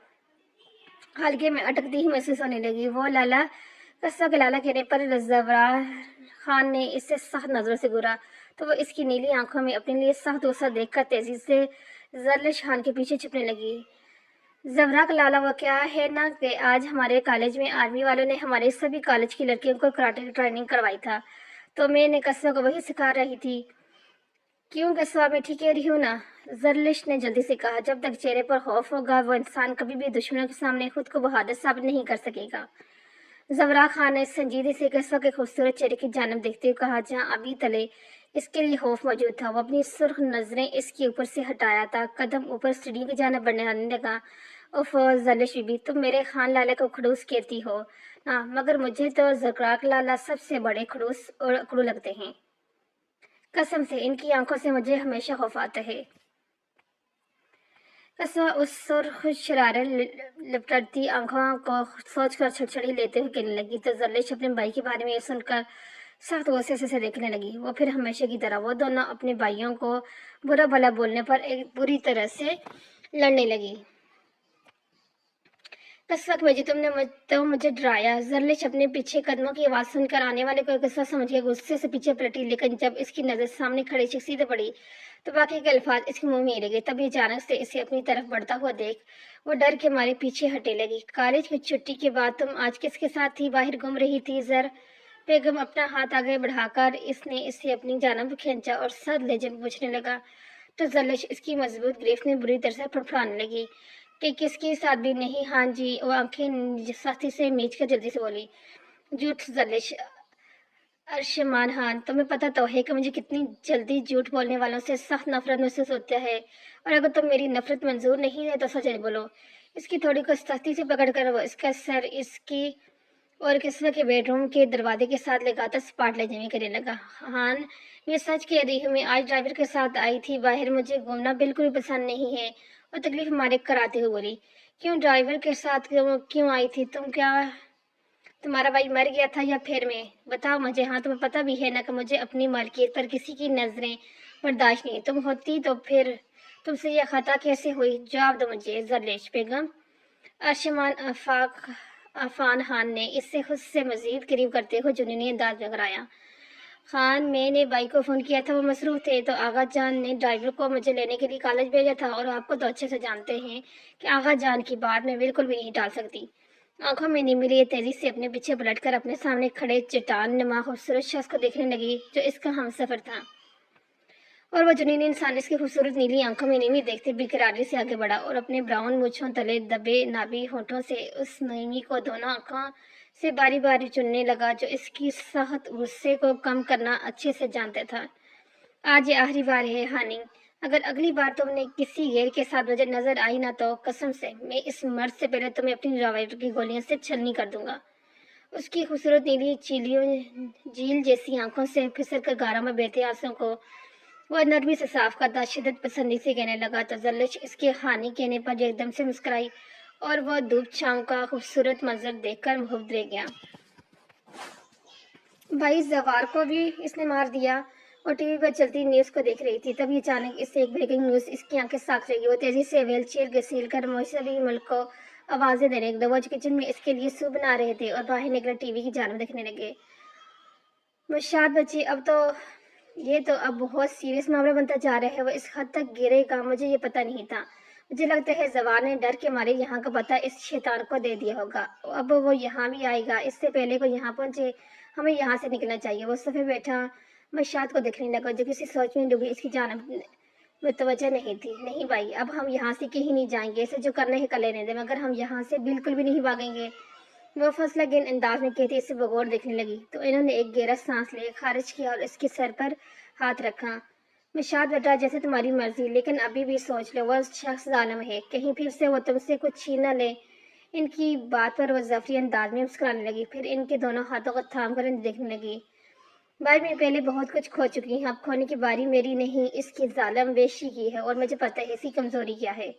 हल्के में अटकती ही महसूस होने लगी। वो लाला, कस्बा के लाला कहने पर जवराक खान ने इससे सख्त नजरों से घूरा तो वो इसकी नीली आंखों में अपने लिए सख्त गुस्सा देखकर तेजी से जरलिश खान के पीछे छिपने लगी। जवराक लाला, वो क्या है ना कि आज हमारे कॉलेज में आर्मी वालों ने हमारे सभी कॉलेज की लड़कियों को कराटे की ट्रेनिंग करवाई था, तो मैंने कस्बा को वही सिखा रही थी। क्यों कस्बा, मैं ठीक कह रही हूँ ना? जरलिश ने जल्दी से कहा। जब तक चेहरे पर खौफ होगा वो इंसान कभी भी दुश्मनों के सामने खुद को बहादुर साबित नहीं कर सकेगा। जवरा खान ने संजीदगी से कस्बा के खूबसूरत चेहरे की जानब देखते हुए कहा, जहाँ अभी तले इसके लिए खौफ मौजूद था। वो अपनी सुर्ख नजरें इसके ऊपर से हटाया था, कदम ऊपर सीढ़ी की जानब बढ़ने लगा। उफ जरलिश बीबी, तुम मेरे खान लाला को खड़ूस कहती हो ना, मगर मुझे तो जरराक लाला सबसे बड़े खड़ूस और अकड़ू लगते हैं। कसम से इनकी आंखों से मुझे हमेशा खौफ आता है। कस्बा उस सुर्ख शरारत लिपटती आंखों को सोचकर छड़छड़ी लेते हुए कहने लगी तो जरलिश अपने भाई के बारे में सुनकर सख्त गुस्से से देखने लगी। वो फिर हमेशा की तरह वो दोनों अपने भाइयों को बुरा भला बोलने पर एक बुरी तरह से लड़ने लगी। कस्बा की वजह तुमने मुझे डराया। जरलिश अपने पीछे कदमों की आवाज सुनकर आने वाले को कस्बा समझ के गुस्से से पीछे पलटी, लेकिन जब इसकी नजर सामने खड़ी शख्सियत पे पड़ी तो बाकी के अल्फाज इसके मुंह में ही लगे। तभी अचानक से इसे अपनी तरफ बढ़ता हुआ देख वो डर के मारे पीछे हटे लगी। कॉलेज की छुट्टी के बाद तुम आज किसके साथ थी? बाहर घूम रही थी? जर बेगम अपना हाथ आगे बढ़ाकर इसने इसे अपनी जानब खींचा और सर ले जब पूछने लगा तो जरलिश इसकी मजबूत गिरफ्त में बुरी तरह से फड़फड़ाने लगी कि किसके साथ भी नहीं। हाँ जी, वो आंखें सख्ती से मीच कर जल्दी से बोली। झूठ जरलिश। अरशमान खान, तुम्हें पता तो है कि मुझे कितनी जल्दी झूठ बोलने वालों से सख्त नफरत महसूस होता है, और अगर तुम मेरी नफरत मंजूर नहीं है तो सच बोलो। इसकी थोड़ी को सख्ती से पकड़कर वो इसका सर इसकी और किस्म के बेडरूम के दरवाजे के साथ लगातार सपाट ले जमी करने लगा। हान, मैं सच कह रही हूँ, मैं आज ड्राइवर के साथ आई थी बाहर। मुझे घूमना बिल्कुल भी पसंद नहीं है। और तकलीफ हमारे कराते हुए बोली। क्यों ड्राइवर के साथ क्यों आई थी तुम? क्या तुम्हारा भाई मर गया था या फिर मैं? बताओ मुझे। हाँ, तुम्हें पता भी है ना कि मुझे अपनी मालकियत पर किसी की नजरें बर्दाश्त नहीं। तुम होती तो फिर तुमसे यह खता कैसे हुई? जवाब दो मुझे। जरलिश बेगम। अरशमान अफान खान ने इससे खुद से मजीद करीब करते हुए जुनूनी अंदाज में कराया। खान, मैंने भाई को फ़ोन किया था, वो मसरूफ़ थे, तो आगा जान ने ड्राइवर को मुझे लेने के लिए कॉलेज भेजा था, और आपको तो अच्छे से जानते हैं कि आगा जान की बात मैं बिल्कुल भी नहीं टाल सकती। आंखों में नींद मिली तेजी से अपने पीछे पलटकर अपने सामने खड़े चट्टान नुमा खूबसूरत शख्स को देखने लगी जो इसका हमसफर था, और वह जुनूनी इंसान इसकी खूबसूरत नीली आंखों में नीवी देखते बेकरारी से आगे बढ़ा और अपने ब्राउन मूंछों तले दबे नाभी होठों से उस नीवी को दोनों आंखों से बारी बारी चुनने लगा जो इसकी सख्त गुस्से को कम करना अच्छे से जानता था। आज ये आखिरी बार है हानि, अगर अगली बार तुमने किसी गैर के साथ मुझे नजर आई ना तो कसम से मैं इस मर्द से पहले तुम्हें अपनी रवायत की गोलियों से छलनी कर दूंगा। उसकी खूबसूरत नीली चीलियों झील जैसी आंखों से फिसल कर गारा में बहते आंसुओं को वह नरमी से साफ करता शिद्दत पसंदी से कहने लगा तो जरलिश इसके हानि कहने पर एकदम से मुस्कुराई और वह धूप छांव का खूबसूरत मंजर देखकर मुग्ध रह गया। भाई जवार को भी इसने मार दिया। और टीवी पर चलती न्यूज को देख रही थी, तभी अचानक इससे एक ब्रेकिंग न्यूज इसकी आंखें साफ रही। वो तेजी से व्हील चेयर घसील कर मौसमी मुल्क को आवाजें देने वो किचन में इसके लिए सूप बना रहे थे और बाहर निकले टीवी की जानब देखने लगे। मुशाद बच्ची अब तो ये तो अब बहुत सीरियस मामला बनता जा रहा है। वो इस हद तक गिरेगा मुझे ये पता नहीं था। मुझे लगता है जवान ने डर के मारे यहाँ का पता इस शैतान को दे दिया होगा। अब वो यहाँ भी आएगा, इससे पहले को यहाँ पहुंचे हमें यहाँ से निकलना चाहिए। वो सफ़े बैठा मुशाद को देखने लगा जो किसी सोच में डूबी इसकी जानब मुतवज्जो नहीं थी। नहीं भाई, अब हम यहाँ से कहीं नहीं जाएंगे, इसे जो करना है कर लेने दे, मगर हम यहाँ से बिल्कुल भी नहीं भागेंगे। वो फैसला गेन अंदाज में कहती इसे बगौर देखने लगी तो इन्होंने एक गहरा सांस ले खारिज किया और इसके सर पर हाथ रखा। मुशाद बेटा, जैसे तुम्हारी मर्जी, लेकिन अभी भी सोच लो, वह शख्स जालिम है, कहीं फिर से वो तुमसे कुछ छीन न ले। इनकी बात पर वह ज़फरी अंदाज में मुस्कुराने लगी, फिर इनके दोनों हाथों को थाम कर इन्हें देखने लगी। भाई, मैं पहले बहुत कुछ खो चुकी हूँ, अब खोने की बारी मेरी नहीं, इसकी जालिम वेशी की है और मुझे पता है इसकी कमजोरी क्या है।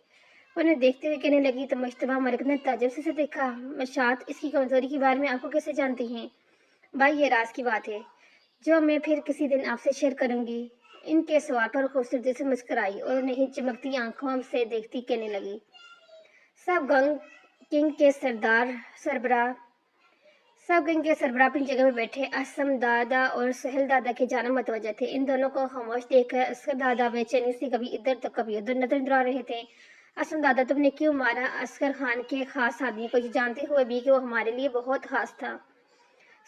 उन्हें देखते हुए कहने लगी तो मुश्तबा मलिक ने ताज्जुब से देखा। मशात, इसकी कमजोरी के बारे में आपको कैसे जानती हैं? भाई, ये राज की बात है जो मैं फिर किसी दिन आपसे शेयर करूंगी। इनके सवाल पर खूबसूरती से मुस्कुराई और उन्हें चमकती आंखों से देखती कहने लगी। सब गंग किंग के सरबराह अपनी जगह में बैठे असम दादा और सुहेल दादा की जानब मतवज्जह थे। इन दोनों को खामोश देखकर असगर दादा बेचैनी से कभी इधर तो कभी उधर नजर दौड़ा रहे थे। असम दादा, तुमने क्यों मारा असगर खान के खास आदमी को, जानते हुए भी कि वो हमारे लिए बहुत खास था?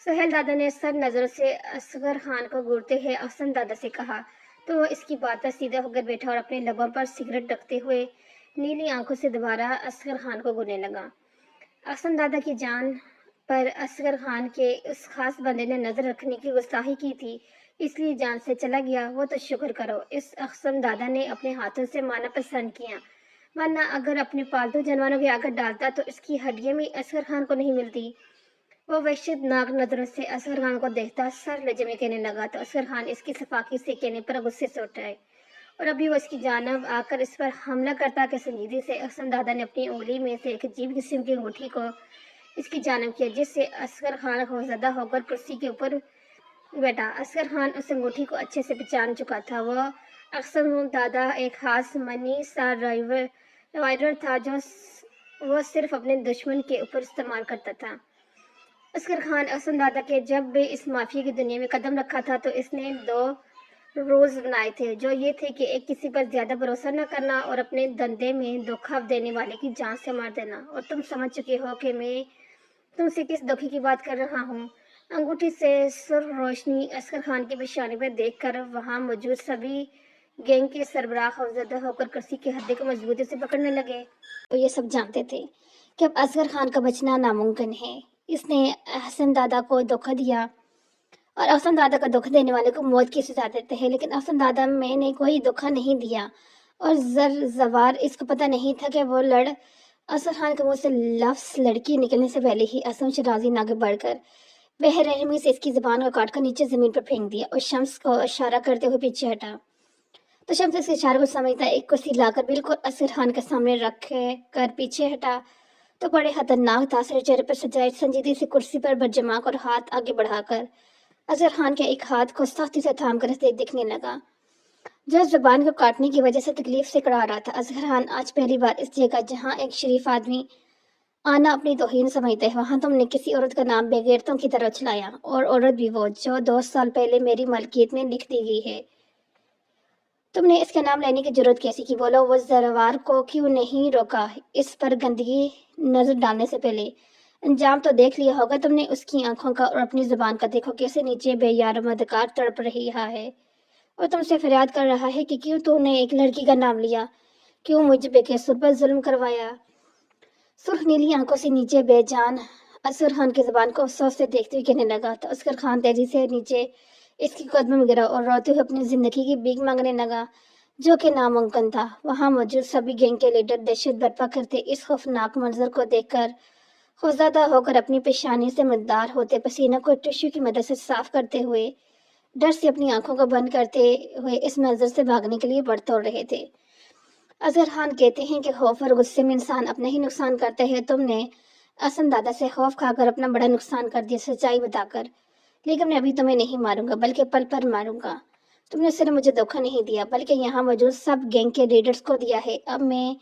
सुहेल दादा ने सर नजरों से असगर खान को घूरते हुए असम दादा से कहा तो वो इसकी बात पर सीधा होकर बैठा और अपने लबों पर सिगरेट रखते हुए नीली आंखों से दोबारा असगर खान को घूरने लगा। असम दादा की जान पर असगर खान के उस खास बंदे ने नजर रखने की गुस्ताखी की थी, इसलिए जान से चला गया। वो तो शुक्र करो इस असम दादा ने अपने हाथों से मारना पसंद किया, वरना अगर अपने पालतू जानवरों के आकर डालता तो इसकी हड्डियां भी असगर खान को नहीं मिलती। वो वहशतनाक नजरों से असगर खान को देखता सर लजे में कहने लगा तो असगर खान इसकी सफाकी से कहने पर गुस्से से उठ आए और अभी वो इसकी जानब आकर इस पर हमला करता कि संजीदगी से असम दादा ने अपनी उंगली में से एक अजीब किस्म की अंगूठी को इसकी जानब किया, जिससे असगर खान खौफजदा होकर कुर्सी के ऊपर बैठा। असगर खान उस अंगूठी को अच्छे से पहचान चुका था। वह असम दादा एक खास मनी सा राइडर था जो वो सिर्फ अपने दुश्मन के ऊपर इस्तेमाल करता था। असगर खान असम दादा के जब भी इस माफिया की दुनिया में कदम रखा था तो इसने दो रोज बनाए थे, जो ये थे कि एक, किसी पर ज्यादा भरोसा न करना और अपने धंधे में धोखा देने वाले की जान से मार देना। और तुम समझ चुके हो कि मैं तुमसे किस धोखे की बात कर रहा हूँ। अंगूठी से सुर्ख रोशनी असगर खान के पेशानी पर देखकर वहां मौजूद सभी गैंग के सरबराह खौफजदा होकर कुर्सी के हड्डी को मजबूती से पकड़ने लगे। तो ये सब जानते थे कि अब असगर खान का बचना नामुमकिन है। इसने हसन दादा को धोखा दिया और अहसन दादा का धोखा देने वाले को मौत की सजा देते हैं, लेकिन अहसन दादा मैंने कोई धोखा नहीं दिया और जवार इसको पता नहीं था कि वो असगर खान के मुंह से लफ्ज लड़की निकलने से पहले ही असम शराजी ने आगे बढ़कर बेरहमी से इसकी जुबान को काट कर नीचे जमीन पर फेंक दिया और शम्स को इशारा करते हुए पीछे हटा। तो शम्स इसके इशारे को समझता एक कुर्सी लाकर बिल्कुल असगर खान के सामने रख कर पीछे हटा तो बड़े खतरनाक तासर चेहरे पर सजाए संजीदगी से कुर्सी पर बरजमा और हाथ आगे बढ़ाकर असगर खान के एक हाथ को सख्ती से थाम कर देखने लगा जो जुबान को काटने की वजह से तकलीफ से कड़ा रहा था। असगर खान, आज पहली बार इस जगह जहाँ एक शरीफ आदमी आना अपनी तौहीन समझते हैं, वहाँ तुमने किसी औरत का नाम बेगैरतों की तरह उछलाया, और औरत भी वो जो 2 साल पहले मेरी मलकियत में लिख दी गई है। तुमने इसका नाम लेने की जरूरत कैसी की? बोलो, वो जरवार को क्यों नहीं रोका इस पर गंदगी नजर डालने से पहले? अंजाम तो देख लिया होगा तुमने उसकी आंखों का और अपनी जुबान का। देखो कैसे नीचे बेयार मदकार तड़प रहा है और तुमसे फरियाद कर रहा है कि क्यों तूने एक लड़की का नाम लिया, क्यों मुझे बेकसूर पर जुल्म करवाया। सुर्ख नीली आंखों से नीचे बेजान असगर खान की जुबान को अफसोस से देखते हुए कहने लगा तो असगर खान तेजी से नीचे इसके कदमों में गिरा और रोते हुए अपनी जिंदगी की भीख मांगने लगा जो कि नामुमकिन था। वहां मौजूद सभी गैंग के लीडर दहशत बर्पा करते इस खौफनाक मंजर को देखकर खौफजदा होकर अपनी पेशानी से मददार होते पसीना को टिश्यू की मदद से साफ करते हुए डर से अपनी आंखों को बंद करते हुए इस मंजर से भागने के लिए बढ़ तोड़ रहे थे। असगर खान कहते हैं कि खौफ और गुस्से में इंसान अपना ही नुकसान करता है। तुमने असम दादा से खौफ खाकर अपना बड़ा नुकसान कर दिया सच्चाई बताकर, लेकिन मैं अभी तुम्हें नहीं मारूंगा बल्कि पल पर मारूंगा। तुमने सिर्फ मुझे धोखा नहीं दिया बल्कि यहाँ मौजूद सब गैंग के लीडर्स को दिया है। अब मैं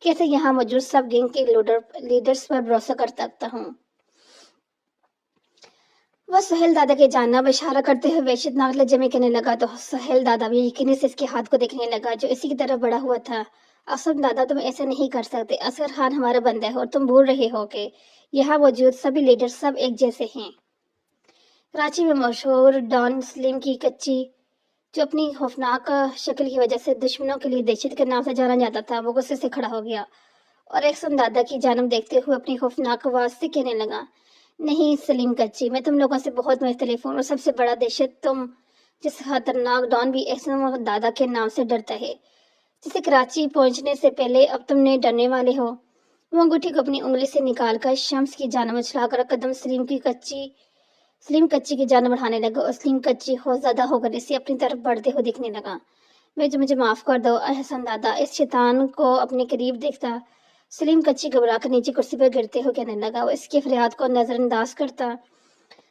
कैसे यहाँ मौजूद सब गैंग के लीडर्स पर भरोसा कर सकता हूँ? वो सुहेल दादा के जानना इशारा करते हुए वेशितनाक लहजे में कहने लगा तो सुहेल दादा भी यकीनी से इसके हाथ को देखने लगा जो इसी की तरफ बढ़ा हुआ था। असद दादा, तुम ऐसे नहीं कर सकते। असगर खान हमारा बंदा है और तुम भूल रहे हो कि यहाँ मौजूद सभी लीडर सब एक जैसे हैं। कराची में मशहूर डॉन सलीम की कच्ची, जो अपनी खौफनाक शक्ल की वजह से दुश्मनों के लिए दहशत के नाम से जाना जाता था, वो गुस्से से खड़ा हो गया और एक दादा की जानब देखते हुए अपनी खौफनाक आवाज से कहने लगा, नहीं सलीम कच्ची, मैं तुम लोगों से बहुत मुख्तलिफ हूँ और सबसे बड़ा दहशत तुम जिस खतरनाक डॉन भी एहसन दादा के नाम से डरता है, जिसे कराची पहुंचने से पहले अब तुमने डरने वाले हो। वो अंगूठी को अपनी उंगली से निकालकर शम्स की जानब उछलाकर कदम सलीम कच्ची की जानब बढ़ाने लगा और सलीम कच्ची खौफज़दा होकर इसे अपनी तरफ बढ़ते हुए दिखने लगा। मुझे माफ कर दो एहसन दादा। इस शैतान को अपने करीब देखता सलीम कच्ची घबरा कर नीचे कुर्सी पर गिरते हुए कहने लगा। वो इसके फरियाद को नजरअंदाज करता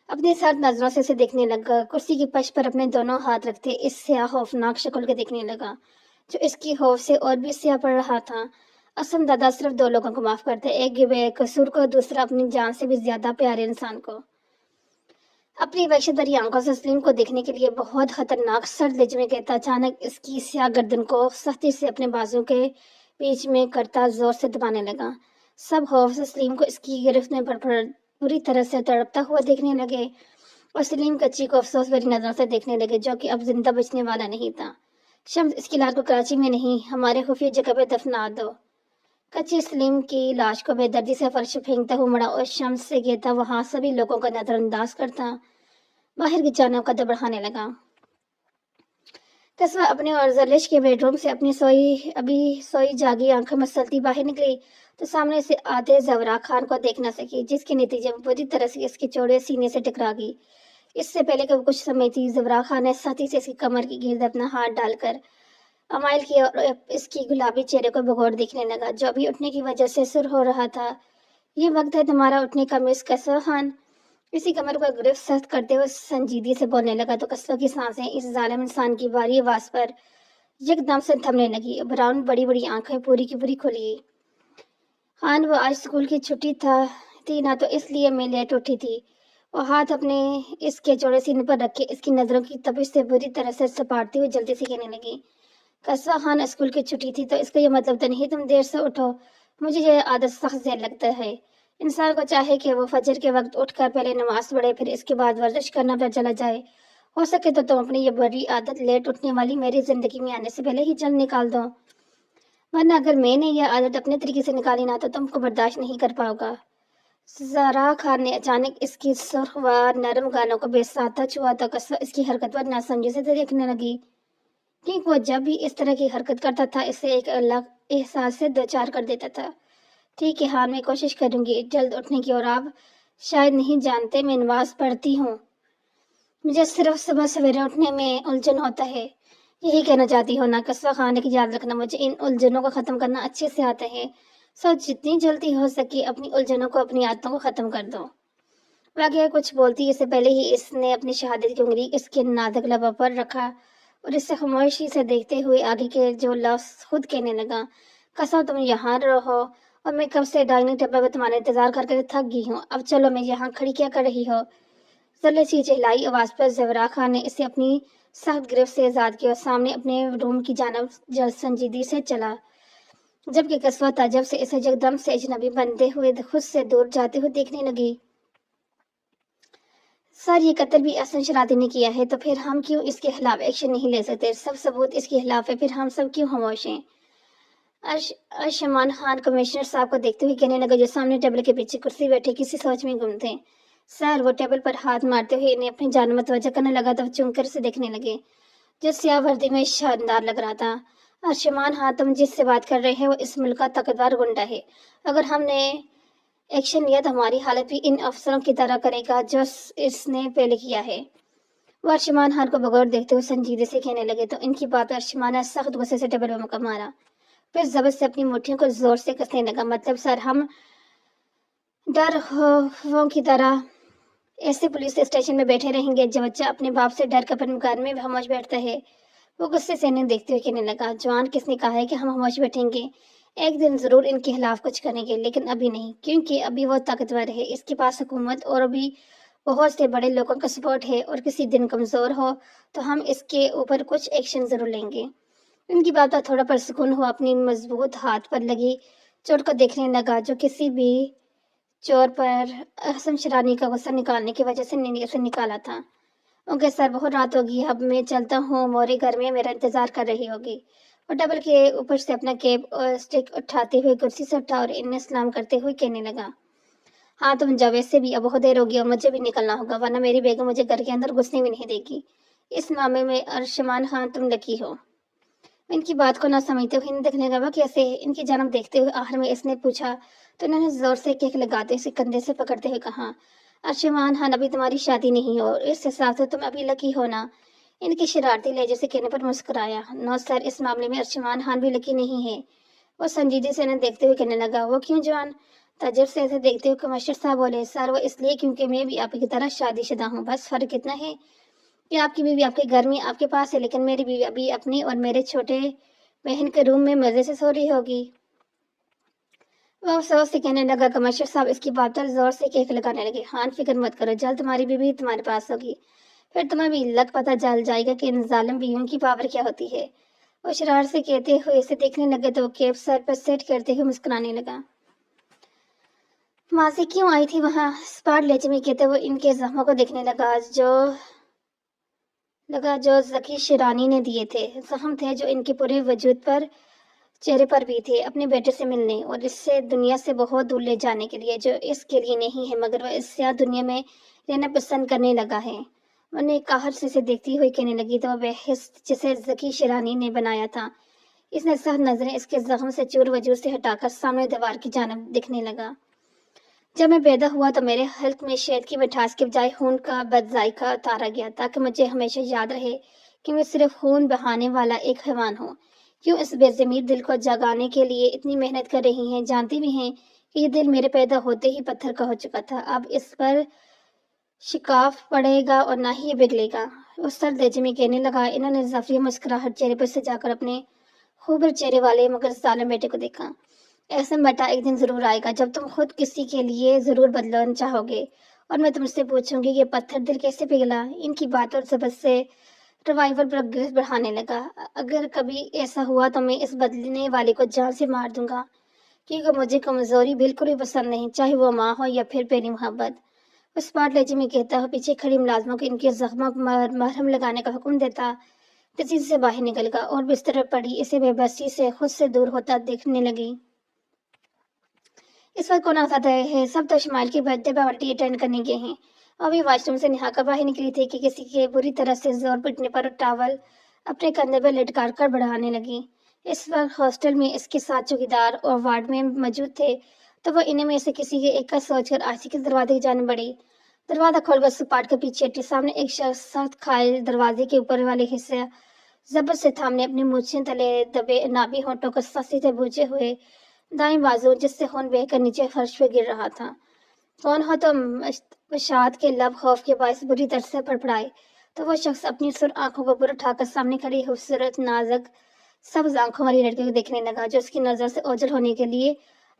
अपने सर्द नजरों से इसे देखने लगा। कुर्सी की पश पर अपने दोनों हाथ रखते इस स्याह खौफनाक शक्ल के देखने लगा जो इसकी खौफ से और भी स्याह पड़ रहा था। असम दादा सिर्फ दो लोगों को माफ करते, एक बेकसूर को, दूसरा अपनी जान से भी ज्यादा प्यारे इंसान को। अपनी वहशतभरी आंखों से सलीम को देखने के लिए बहुत खतरनाक सर्द लहजे में कहता, अचानक इसकी स्याह गर्दन को सख्ती से अपने बाजू के बीच में करता जोर से दबाने लगा। सब खौफ से सलीम को इसकी गिरफ्त में बुरी तरह से तड़पता हुआ देखने लगे और सलीम कच्ची को अफसोस भरी नजरों से देखने लगे जो कि अब जिंदा बचने वाला नहीं था। शम्स, इसकी लाश को कराची में नहीं, हमारे खुफिया जगह पे दफना दो। कच्ची सलीम की लाश को बेदर्दी से फर्श फेंकता हुआ मुड़ा और शम्स से कहता वहां सभी लोगों का नजरअंदाज करता बाहर की जानब कदम बढ़ाने लगा। कस्बा अपने और जलिश के बेडरूम से अपनी सोई जागी आंखें मसलती बाहर निकली तो सामने से आते जवरा खान को देख न सकी, जिसके नतीजे में बुरी तरह से इसके चौड़े सीने से टकरा गई। इससे पहले कि वो कुछ समय थी, जवरा खान ने सख्ती से इसकी कमर की गिर्द अपना हाथ डालकर अमाइल की और इसकी गुलाबी चेहरे को भगोड़ देखने लगा जो अभी उठने की वजह से सुर हो रहा था। ये वक्त है तुम्हारा उठने का मिस कसवा खान। इसी कमर को गिरफ्त सख्त करते हुए संजीदगी से बोलने लगा तो कसवा की सांसें इस जालिम इंसान की भारी आवाज पर यकदम से थमने लगी। ब्राउन बड़ी बड़ी आंखें पूरी की पूरी खुली। खान, वो आज स्कूल की छुट्टी थी ना, तो इसलिए मैं लेट उठी थी। वो हाथ अपने इसके चौड़े सीने पर रखे इसकी नजरों की तपिश से बुरी तरह से सपाटते हुए जल्दी से कहने लगी, कसवा खान, स्कूल की छुट्टी थी तो इसका ये मतलब तो नहीं तुम देर से उठो। मुझे ये आदत सख्त ज़हर लगता है। इंसान को चाहे कि वो फजर के वक्त उठकर पहले नमाज पढ़े फिर इसके बाद वर्जिश करना पर चला जाए। हो सके तो तुम अपनी ये बुरी आदत लेट उठने वाली मेरी जिंदगी में आने से पहले ही जल्द निकाल दो, वरना अगर मैंने यह आदत अपने तरीके से निकाली ना तो तुमको बर्दाश्त नहीं कर पाओगा। जरा खान ने अचानक इसकी सुर्ख व नरम गालों को बेसाता छुआ तो कसवा इसकी हरकत पर नासमझी से देखने लगी कि वो जब भी इस तरह की हरकत करता था इसे एक अलग एहसास से दो चार कर देता था। ठीक है हाँ, मैं कोशिश करूंगी जल्द उठने की, और आप शायद नहीं जानते मैं नमाज पढ़ती हूँ। मुझे सिर्फ सुबह सवेरे उठने में उलझन होता है। यही कहना चाहती हो ना कसवा खान, की याद रखना मुझे इन उलझनों को खत्म करना अच्छे से आता है। सो जितनी जल्दी हो सके अपनी उलझनों को, अपनी आदतों को खत्म कर दो। वाकई कुछ बोलती इससे पहले ही इसने अपनी शहादत की उंगली इसके नाजुक लबों पर रखा और इससे खामोशी से देखते हुए आगे के जो लफ्ज खुद कहने लगा, कसम तुम यहाँ रहो और मैं कब से डाइनिंग टेबल पर तुम्हारा इंतजार करके थक गई हूँ। अब चलो, मैं यहाँ खड़ी क्या कर रही हो। जल्दी सी चिल्लाई आवाज पर जवरा खान ने इसे अपनी सख्त गिरफ्त से आजाद किया और सामने अपने रूम की जानब संजीदगी से चला, जबकि कस्बा ताजब से इसे एकदम से अजनबी बनते हुए खुद से दूर जाते हुए देखने लगी। सर, ये कत्ल भी असलन शरारती ने किया है तो फिर हम क्यों इसके खिलाफ एक्शन नहीं ले सकते। सब सबूत इसके खिलाफ है, फिर हम सब क्यों खामोश हैं। अर्शमान खान कमिश्नर साहब को देखते हुए कहने लगा जो सामने टेबल के पीछे कुर्सी बैठे किसी सोच में गुम थे। सर, वो टेबल पर हाथ मारते हुए इन्हें अपनी जान मतवजह करने लगा तो चुनकर से देखने लगे जो सियाह वर्दी में शानदार लग रहा था। अर्शमान, हाँ, तुम जिससे बात कर रहे हैं वो इस मुल्क का ताकतवर गुंडा है। अगर हमने एक्शन लिया तो हमारी हालत भी इन अफसरों की तरह करेगा जो इसने पहले किया है। वो अर्शमान खान को बगौर देखते हुए संजीदगी से कहने लगे तो इनकी बात अर्शमान ने सख्त गुस्से से टेबल में मुक्का मारा, फिर जबर से अपनी मुट्ठियों को जोर से कसने लगा। मतलब सर, हम डर खौफों की तरह ऐसे पुलिस स्टेशन में बैठे रहेंगे जब बच्चा अपने बाप से डर कर अपने मुकान में खामोश बैठता है। वो गुस्से से इन्हें देखते हुए कहने लगा, जवान, किसने कहा है कि हम खामोश बैठेंगे। एक दिन जरूर इनके खिलाफ कुछ करेंगे, लेकिन अभी नहीं, क्योंकि अभी वो ताकतवर है, इसके पास हुकूमत और अभी बहुत से बड़े लोगों का सपोर्ट है और किसी दिन कमज़ोर हो तो हम इसके ऊपर कुछ एक्शन ज़रूर लेंगे। उनकी बात पर थोड़ा पुरसुकून हुआ, अपनी मजबूत हाथ पर लगी चोट को देखने लगा जो किसी भी चोर पर हसन शरानी का गुस्सा निकालने की वजह से निकाला था। ओके सर, बहुत रात होगी, अब मैं चलता हूँ। मोरी घर में मेरा इंतजार कर रही होगी। वो टेबल के ऊपर से अपना केप और स्टिक उठाते हुए कुर्सी से उठा और इन्हें सलाम करते हुए कहने लगा, हाँ तुम जाओ, वैसे भी अब बहुत देर होगी और मुझे भी निकलना होगा, वरना मेरी बेगम मुझे घर के अंदर घुसने भी नहीं देगी। इस मामले में अरशमान खान तुम लकी हो। इनकी बात को ना समझते हुए इन्हें देखने लगा कैसे इनकी जानब देखते हुए आखिर में इसने पूछा तो इन्होंने जोर से केक लगाते उसे कंधे से पकड़ते हुए कहा, अर्शमान खान अभी तुम्हारी शादी नहीं हो, इस हिसाब से तुम अभी लकी हो ना। इनकी शरारती लहजे से कहने पर मुस्कुराया, नो सर, इस मामले में अर्शमान खान भी लकी नहीं है। वो संजीदगी से इन्हें देखते हुए कहने लगा, वो क्यों जवान? ताजिर से इसे देखते हुए कमर्शियल साहब बोले, सर वो इसलिए क्योंकि मैं भी आपकी तरह शादीशुदा हूँ, बस फर्क इतना है कि आपकी बीवी आपके घर में आपके पास है, लेकिन मेरी बीवी अभी अपनी और मेरे छोटे बहन के रूम में मजे से सो रही होगी। वो अफसोस से कहने लगा, कमर्शियल साहब इसकी बात पर जोर से केक लगाने लगे, हाँ फिक्र मत करो, जल्द तुम्हारी बीवी तुम्हारे पास होगी, फिर तुम्हें भी लग पता चल जाएगा कि इन जालिम बीवियों की पावर क्या होती है। वो शरार से कहते हुए इसे देखने लगे तो वो केप सर पर सेट करते हुए मुस्कुराने लगा। मासी क्यों आई थी वहां? स्पाट लेचे में कहते हुए इनके जख्मों को देखने लगा जो जकी शिरानी ने दिए थे। जख्म थे जो इनके पूरे वजूद पर चेहरे पर भी थे, अपने बेटे से मिलने और इससे दुनिया से बहुत दूर ले जाने के लिए, जो इसके लिए नहीं है मगर वह इससे दुनिया में रहना पसंद करने लगा है। उन्हें कहर से इसे देखती हुई कहने लगी तो वह हिस्स जिसे जकी शिरानी ने बनाया था, इसने सब नजरें इसके जख्म से चूर वजूद से हटाकर सामने दीवार की जानब दिखने लगा। जब मैं पैदा हुआ तो मेरे हल्क में शहद की मिठास के बजाय खून का बदजायका उतारा गया, ताकि मुझे हमेशा याद रहे कि मैं सिर्फ खून बहाने वाला एक हैवान हूँ। क्यों इस बेज़मीर दिल को जगाने के लिए इतनी मेहनत कर रही हैं? जानती भी हैं कि ये दिल मेरे पैदा होते ही पत्थर का हो चुका था, अब इस पर शिकाफ पड़ेगा और ना ही ये पिघलेगा। उस सर लहजे में कहने लगा। इन्होंने जफरी मुस्कुराहट चेहरे पर से जाकर अपने खूबसूरत चेहरे वाले मगर जालिम बेटे को देखा। ऐसा बेटा एक दिन जरूर आएगा जब तुम खुद किसी के लिए जरूर बदलना चाहोगे और मैं तुमसे पूछूंगी ये पत्थर दिल कैसे पिघला। इनकी बात और जबरदस्त से रिवाइवल प्रोग्रेस बढ़ाने लगा। अगर कभी ऐसा हुआ तो मैं इस बदलने वाले को जान से मार दूंगा, क्योंकि मुझे कमजोरी बिल्कुल भी पसंद नहीं, चाहे वो माँ हो या फिर पहली मोहब्बत। उस पार्ट लहजे में कहता हुआ पीछे खड़ी मुलाजमों को इनके जख्मों पर मरहम लगाने का हुक्म देता तेजी से बाहर निकल गया और बिस्तर पर पड़ी इसे बेबसी से खुद से दूर होता देखने लगी। इस वक्त कौन आता है? सब तो इस्माइल की बर्थडे पार्टी अटेंड करने गए हैं। अभी वॉशरूम से नहाकर बाहर निकली थी कि किसी के बुरी तरह से जोर पिटने पर टावल अपने कंधे पर लटका कर बढ़ाने लगी। इस वक्त हॉस्टल में इसके साथ चौकीदार और वार्ड में मौजूद थे, तो वो इन्हें में से किसी के एक का सोचकर आशी के दरवाजे की जाने बढ़ी। दरवाजा खोलकर सुपाट के पीछे हटी। सामने एक शख्स सख्त खाए दरवाजे के ऊपर वाले हिस्से जबर से थामने अपनी मूछें तले दबे नाभि होंठों को सख्ती से बूझे हुए दाएं बाजू जिससे खून बहकर नीचे फर्श पे गिर रहा था। कौन हो तुम? मशात के लब खौफ के बायस बुरी तरह से फड़फड़ाए तो वो शख्स अपनी सुर आंखों को ऊपर उठाकर सामने खड़ी खूबसूरत नाजुक सब्ज आंखों वाली लड़की को देखने लगा, जो उसकी नजर से ओझल होने के लिए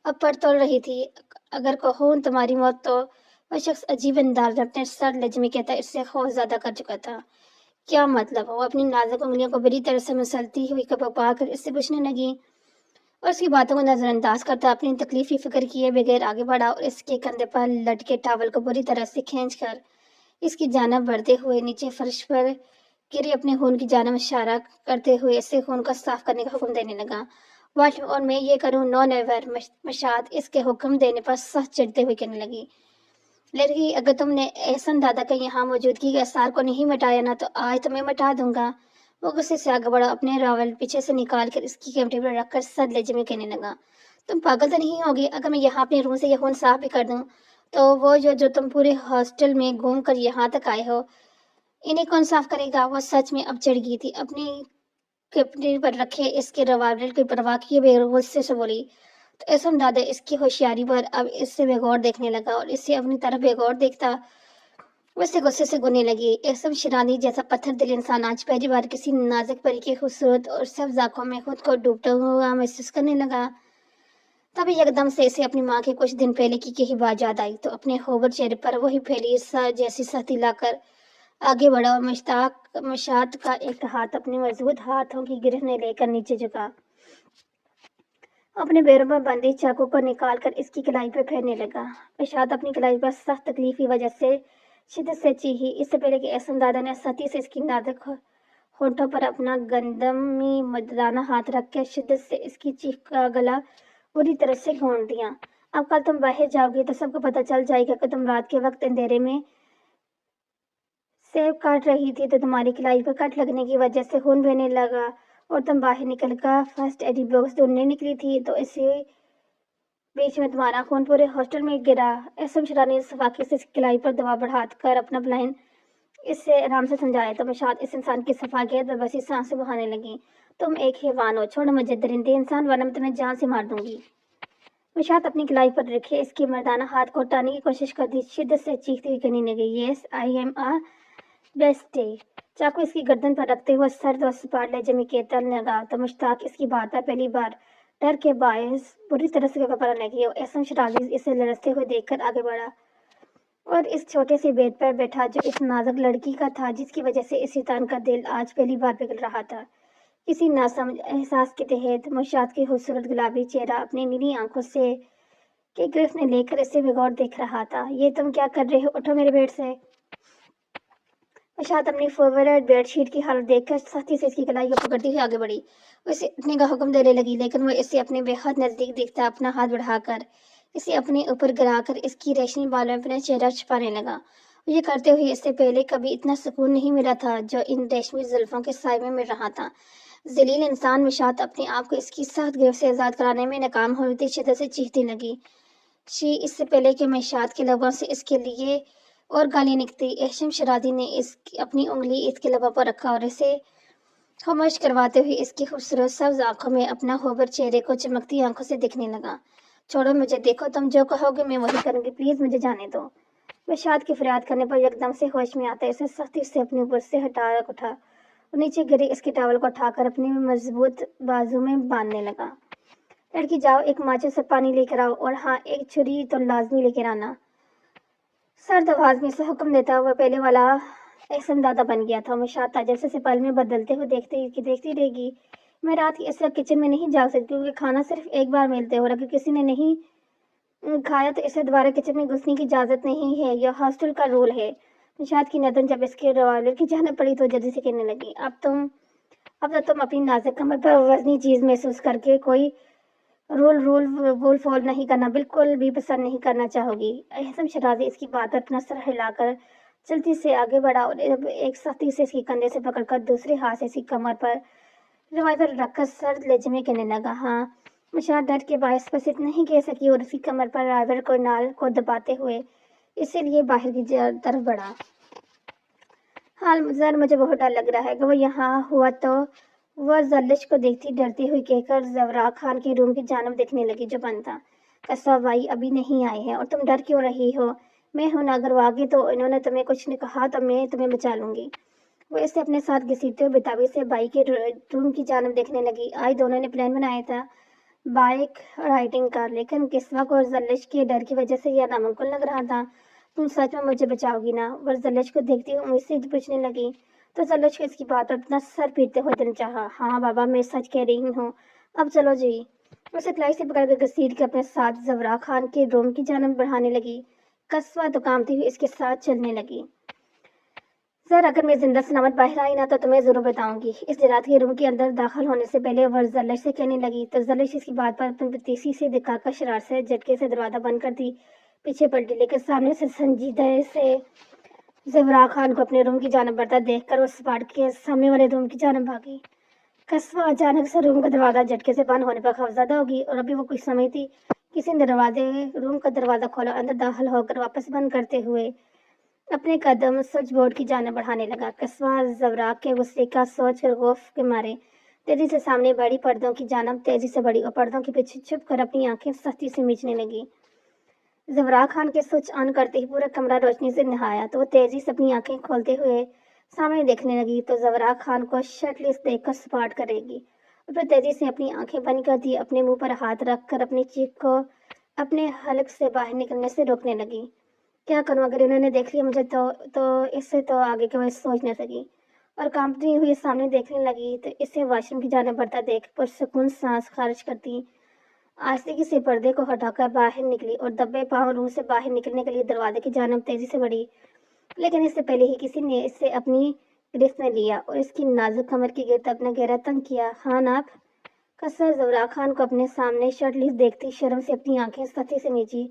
अब पर तोड़ रही थी। अगर कहो तुम्हारी मौत तो वह शख्स अजीब अंदाज अपने सर लज्ज में कहता इससे खौफ ज्यादा कर चुका था। क्या मतलब? वो अपनी नाजुक उंगलियों को बुरी तरह से मसलती हुई कपा कर इससे पूछने लगी और उसकी बातों को नजरअंदाज करता अपनी तकलीफ की फिक्र किए बगैर आगे बढ़ा और इसके कंधे पर लटके टावल को बुरी तरह से खींचकर इसकी जानब बढ़ते हुए नीचे फर्श पर गिरे अपने खून की जानब इशारा करते हुए इससे खून को साफ करने का हुक्म देने लगा। वाट और मैं ये करूं? No never. मशात इसके हुक्म देने पर सख्त चिढ़ते हुए कहने लगी, लड़की अगर तुमने एहसन दादा के यहाँ मौजूदगी के आसार को नहीं मिटाया ना तो आज तुम्हें मिटा दूंगा। वो गुस्से से आगे बढ़ा, अपने रावल पीछे से निकाल कर इसकी कैमरे पर रखकर सर लहजे में कहने लगा, तुम पागल तो नहीं होगी? अगर मैं यहाँ अपने रूम से यह खून साफ भी कर दूं तो वो जो तुम पूरे हॉस्टल में घूम कर यहाँ तक आए हो, इन्हें कौन साफ करेगा? वो सच में अब चढ़ गई थी। अपनी कैमरे पर रखे इसके रिवॉल्वर की परवाह किए बगैर गुस्से से बोली तो एहसन दादा इसकी होशियारी पर अब इससे बेगौर देखने लगा और इससे अपनी तरफ बेगौर देखता वैसे गुस्से से गुने लगी। एहसन शिरानी जैसा पत्थर दिल इंसान आज पहली बार किसी नाजुक परी की खूबसूरत और सब्ज आंखों में खुद को डूबता हुआ महसूस करने लगा। तब तभी एकदम से इसे अपनी माँ की कुछ दिन पहले की कही बात याद आई, तो अपने होबर चेहरे पर वही फैली सा जैसी सख्ती लाकर आगे बढ़ा और मशात का एक हाथ अपने मजबूत हाथों की गिरफ्त में लेकर नीचे झुका। अपने पैरों पर बंधी चाकू को निकालकर इसकी कलाई पर फेरने लगा। मशात अपनी कलाई पर सख्त तकलीफ की वजह से शिद्दत से चीखी। इससे पहले कि एहसन दादा ने सख्ती से इसकी नाजुक होठों पर अपना गंदमी मर्दाना हाथ रख कर शिद्दत से इसकी चीख का गला बुरी तरह से घोंट दिया। अब कल तुम बाहर जाओगी तो सबको पता चल जाएगा कि तुम रात के वक्त अंधेरे में सेब काट रही थी, तो तुम्हारी कलाई पर कट लगने की वजह से खून बहने लगा और तुम बाहर निकलकर फर्स्ट एड बॉक्स ढूंढने निकली थी, तो इसी बीच में तुम्हारा खून पूरे हॉस्टल में गिरा। एसएम शरानी ने सफाकी से कलाई पर दबाव बढ़ाकर अपना ब्लाइन इससे आराम से समझाया, तो मशात इस इंसान की सफाकियत पर बसी सांसें बहाने लगी। तुम एक हैवान हो, छोड़ मुझे दरिंदे इंसान, वरना मैं तुम्हें जान से मार दूंगी। मशात अपनी कलाई पर रखे इसके मर्दाना हाथ को हटाने की कोशिश करती शिद्दत से चीखती हुई कहने लगी, yes I am a best. चाकू इसकी गर्दन पर रखते हुए सर्द और सपाट लहजे में कहता लगा, तो मुश्ताक इसकी बात पर पहली बार डर के बायस बुरी तरह से घबराने लगी और एहसन शराजी इसे लड़ते हुए देखकर आगे बढ़ा और इस छोटे से बेड पर बैठा जो इस नाजुक लड़की का था, जिसकी वजह से इस शैतान का दिल आज पहली बार पिघल रहा था। किसी नासमझ एहसास के तहत मुशात की खूबसूरत गुलाबी चेहरा अपनी नीली आंखों से की गिरफ्त में लेकर इसे बेगौर देख रहा था। ये तुम क्या कर रहे हो, उठो मेरे बेड से। मुशात अपनी फेवरेट बेडशीट की हालत देखकर सख्ती से इसकी कलाई को पकड़ती हुई आगे बढ़ी। उसे उठने का हुक्म देने लगी, लेकिन वो इसे अपने बेहद नजदीक देखता अपना हाथ बढ़ाकर इसे अपने ऊपर गिराकर इसकी रेशमी बालों में अपना चेहरा छुपाने लगा। ये करते हुए इससे पहले कभी इतना सुकून नहीं मिला था जो इन रेशमी जुल्फों के साए में मिल रहा था। जलील इंसान मुशात अपने आप को इसकी सख्त गिरफ्त से आजाद कराने में नाकाम होती शिद्दत से चीखने लगी। इससे पहले कि मुशात के लबों से इसके लिए और गाली निकली, एहसन शराजी ने अपनी उंगली इसके लबों पर रखा और इसे खामोश करवाते हुए इसकी खूबसूरत सब्ज आंखों में अपना होबर चेहरे को चमकती आंखों से देखने लगा। छोड़ो मुझे, देखो तुम जो कहोगे मैं वही करूंगी, प्लीज मुझे जाने दो। मुशात की फरियाद करने पर एकदम से होश में आता है, इसे सख्ती से अपने ऊपर से उठा और नीचे गिरे इसके टावल को उठाकर अपनी मजबूत बाजू में बांधने लगा। लड़की जाओ, एक माचिस से पानी लेकर आओ और हाँ, एक छुरी तो लाजमी लेकर आना। सर्द आवाज में से हुक्म देता हुआ पहले वाला एहसन दादा बन गया था। मुशात ताजब से पल में बदलते हुए देखती रहेगी। मैं रात की इस वक्त किचन में नहीं जा सकती क्योंकि खाना सिर्फ एक बार मिलते हो और अगर किसी ने नहीं खाया तो इसे दोबारा किचन में घुसने की इजाजत नहीं है, यह हॉस्टल का रूल है। मुशात की नजर जब इसके रिवॉल्वर की जान पड़ी तो जल्दी से कहने लगी, अब तो तुम अपनी नाजुक कमर पर वजनी चीज महसूस करके कोई रूल फॉलो नहीं करना बिल्कुल भी पसंद नहीं करना चाहोगी। एहसन शराजी इसकी बात पर अपना सर हिलाकर जल्दी से आगे बढ़ा और एक सख्ती से इसकी कंधे से पकड़कर दूसरे हाथ से इसकी कमर पर रिवाल्वर रखकर सर्द लहजे में कहने लगा, हाँ। मुशात डर के बायस बसित नहीं कह सकी और उसकी कमर पर रिवाल्वर को नाल को दबाते हुए इसीलिए बाहर की तरफ बढ़ा। हाल सर मुझे बहुत डर लग रहा है कि वो यहाँ हुआ। तो वह जल्लिश को देखती डरती हुई कहकर जवराक खान के रूम की जानब देखने लगी जो बंद था। कसवा भाई अभी नहीं आए हैं और तुम डर क्यों रही हो, मैं हूं ना, अगर वो आगे तो इन्होंने तुम्हें कुछ नहीं कहा तो मैं तुम्हें बचा लूंगी। वो इसे अपने साथ घसीटते हुए बेताबी से बाई के रूम की जानब देखने लगी। आज दोनों ने प्लान बनाया था बाइक राइडिंग का, लेकिन किस्वा को जल्लिश के डर की वजह से यह नामुमकिन लग रहा था। तुम सच में मुझे बचाओगी ना, वह जल्लिश को देखती हुई मुझसे पूछने लगी। तो जल्लिश को इसकी बात पर अपना सर पीटते हुए दिल चाहा, हाँ बाबा मैं सच कह रही हूँ, अब चलो जी। उसे कलाई से पकड़कर घसीट के अपने साथ जवरा खान के रूम की जानब बढ़ाने लगी। कस्वा तो कामती हुई इसके साथ चलने लगी। सर अगर मैं जिंदा सलामत बाहर आई ना तो तुम्हें जरूर बताऊंगी। इस जरात के रूम के अंदर दाखिल होने से पहले वह जल्लिश से कहने लगी, तो जल्लिश इसकी बात पर अपनी तेजी से दिखाकर शरारत से झटके से दरवाजा बंद कर दी पीछे पलटी, लेकिन सामने से संजीदा से जवरा खान को अपने रूम की जानब बढ़ता देखकर वो सपाट के सामने वाले रूम की जानब भागी। कस्वा अचानक से रूम का दरवाजा झटके से बंद होने पर खौफजदा होगी और अभी वो कुछ समय थी किसी ने रूम का दरवाजा खोला, अंदर दाखिल होकर वापस बंद करते हुए अपने कदम स्विच बोर्ड की जानब बढ़ाने लगा। कस्वा जवराक के गुस्से का सोच कर खौफ के मारे तेजी से सामने बड़ी पर्दों की जानब तेजी से बढ़ी और पर्दों के पीछे छुप कर अपनी आंखें सख्ती से मीचने लगी। जवरा खान के स्विच ऑन करते ही पूरा कमरा रोशनी से नहाया तो वो तेजी से अपनी आंखें खोलते हुए सामने देखने लगी तो जवरा खान को शर्टलेस देखकर सपाट करेगी और फिर तेजी से अपनी आंखें बंद कर दी, अपने मुंह पर हाथ रखकर अपनी चीख को अपने हलक से बाहर निकलने से रोकने लगी। क्या करूं, अगर इन्होंने देख लिया मुझे तो इससे तो आगे की मैं सोच न सकी और कांपती हुई सामने देखने लगी तो इसे वॉशरूम की जाने बढ़ता देख पुरसुकून सांस खारिज करती आस्ते से पर्दे को हटाकर बाहर निकली और दबे पांव रूम से बाहर निकलने के लिए दरवाजे की जानब तेजी से बढ़ी, लेकिन इससे पहले ही किसी ने इसे अपनी गिरफ्त में लिया और इसकी नाजुक कमर के गिर्द अपना गहरा तंग किया। खान आप कसर जवरा खान को अपने सामने शर्टलेस देखती शर्म से अपनी आंखें सख्ती से नीची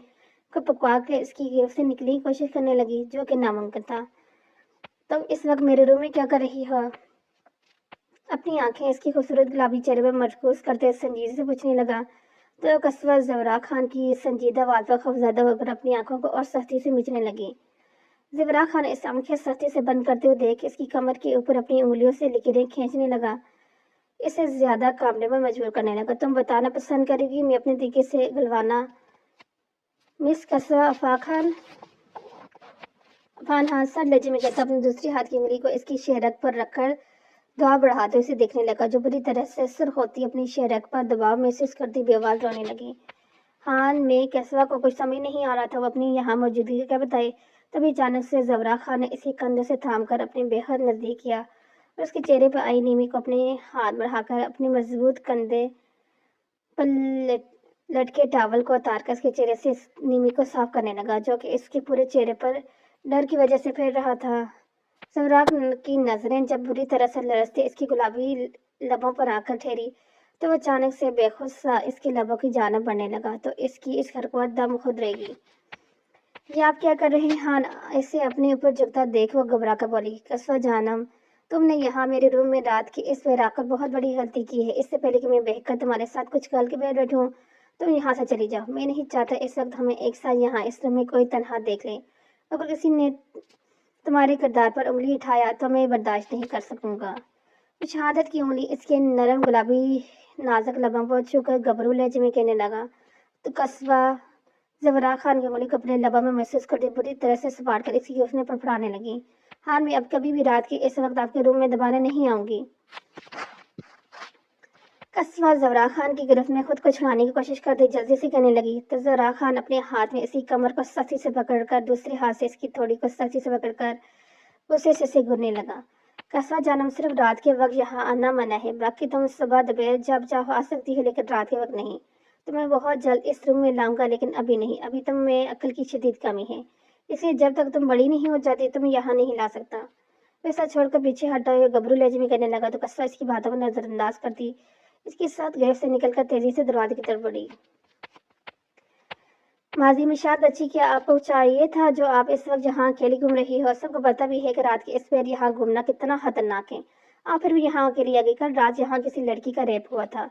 को पकवा के इसकी गिरफ्त से निकलने की कोशिश करने लगी, जो कि नामुमकिन था। तुम इस वक्त मेरे रूम में क्या कर रही हो? अपनी आंखें इसकी खूबसूरत गुलाबी चेहरे पर मरकूज करते संजीदगी से पूछने लगा तो कस्बा जवरा खान की संजीदा आवाज पर खौफजदा होकर अपनी आंखों को और सख्ती से मीचने लगी। जवरा खान इस आंखें सख्ती से बंद करते हुए देख इसकी कमर के ऊपर अपनी उंगलियों से लकीरें खींचने लगा, इसे ज्यादा कामने में मजबूर करने लगा। तुम बताना पसंद करेगी मैं अपने तरीके से गलवाना? मिस कस्बा अफान हाथ सर लज्जे में कहता अपनी दूसरी हाथ की उंगली को इसकी शेरक पर रखकर दुआ बढ़ाते उसे देखने लगा, जो बुरी तरह से सुर होती अपनी शेरक पर दबाव महसूस करती बेआवाज रोने लगी। हान में कैसवा को कुछ समझ नहीं आ रहा था वो अपनी यहाँ मौजूदगी क्या बताए। तभी अचानक से जवरा खान ने इसी कंधे से थामकर अपने बेहद नजदीक किया और उसके चेहरे पर आई नीमी को अपने हाथ बढ़ाकर अपने मजबूत कंधे पर लटके टावल को उतारकर इसके चेहरे से इस नीमी को साफ करने लगा, जो कि इसके पूरे चेहरे पर डर की वजह से फैल रहा था। सवराक की नजरें जब बुरी तरह से लरसते इसकी गुलाबी लबों पर आकर ठहरी तो वो अचानक से बेखुद सा इसके लबों की जानब बढ़ने लगा तो इसकी इस हरकत दम खुद रहेगी। ये आप क्या कर रहे हैं? हान इसे अपने ऊपर झुकता देख वो घबरा कर बोली, कसवा जानम तुमने यहाँ मेरे रूम में रात की इस वक्त आकर बहुत बड़ी गलती की है। इससे पहले कि मैं बहकर तुम्हारे साथ कुछ गल के बैठूं तुम यहाँ से चली जाओ। मैं नहीं चाहता इस वक्त हमें एक साथ यहाँ इस रूम में कोई तनहा देख ले। अगर किसी ने तुम्हारे किरदार पर उंगली उठाया तो मैं बर्दाश्त नहीं कर सकूंगा। शहादत की उंगली इसके नरम गुलाबी नाजुक लबों पर छूकर गबरू लहजे में कहने लगा तो कस्बा जवरा खान की उंगली को अपने लबों में महसूस करती बुरी तरह से सपाट कर इसकी उसने फड़फड़ाने लगी। हाँ मैं अब कभी भी रात के इस वक्त आपके रूम में दोबारा नहीं आऊंगी। कस्बा जवरा खान की गिरफ्त में खुद को छुड़ाने की कोशिश करते जल्दी से कहने लगी तो जवरा खान अपने हाथ में इसी कमर को सख्ती से पकड़कर दूसरे हाथ से इसकी थोड़ी को सख्ती से पकड़कर गुस्से से घूरने लगा। कस्बा जानम सिर्फ रात के वक्त यहाँ आना मना है, बाकी तुम सुबह दोपहर जब चाहो आ सकती हो, लेकिन रात के वक्त नहीं। तुम्हें बहुत जल्द इस रूम में लाऊंगा, लेकिन अभी नहीं। अभी तुम में अक्ल की शदीद कमी है, इसलिए जब तक तुम बड़ी नहीं हो जाती तुम यहाँ नहीं ला सकता। वैसा छोड़कर पीछे हटा हुए गबरू लहजे में कहने लगा तो कस्बा इसकी बातों को नजरअंदाज करती इसके साथ गैर से निकलकर तेजी से दरवाजे की तरफ बढ़ी। माजी में शायद बच्ची क्या आपको चाहिए था जो आप इस वक्त जहाँ अकेली घूम रही हो? सबको पता भी है कि रात के इस पेड़ यहाँ घूमना कितना खतरनाक है। आप फिर भी यहाँ अकेली आ गई। कल रात यहाँ किसी लड़की का रेप हुआ था।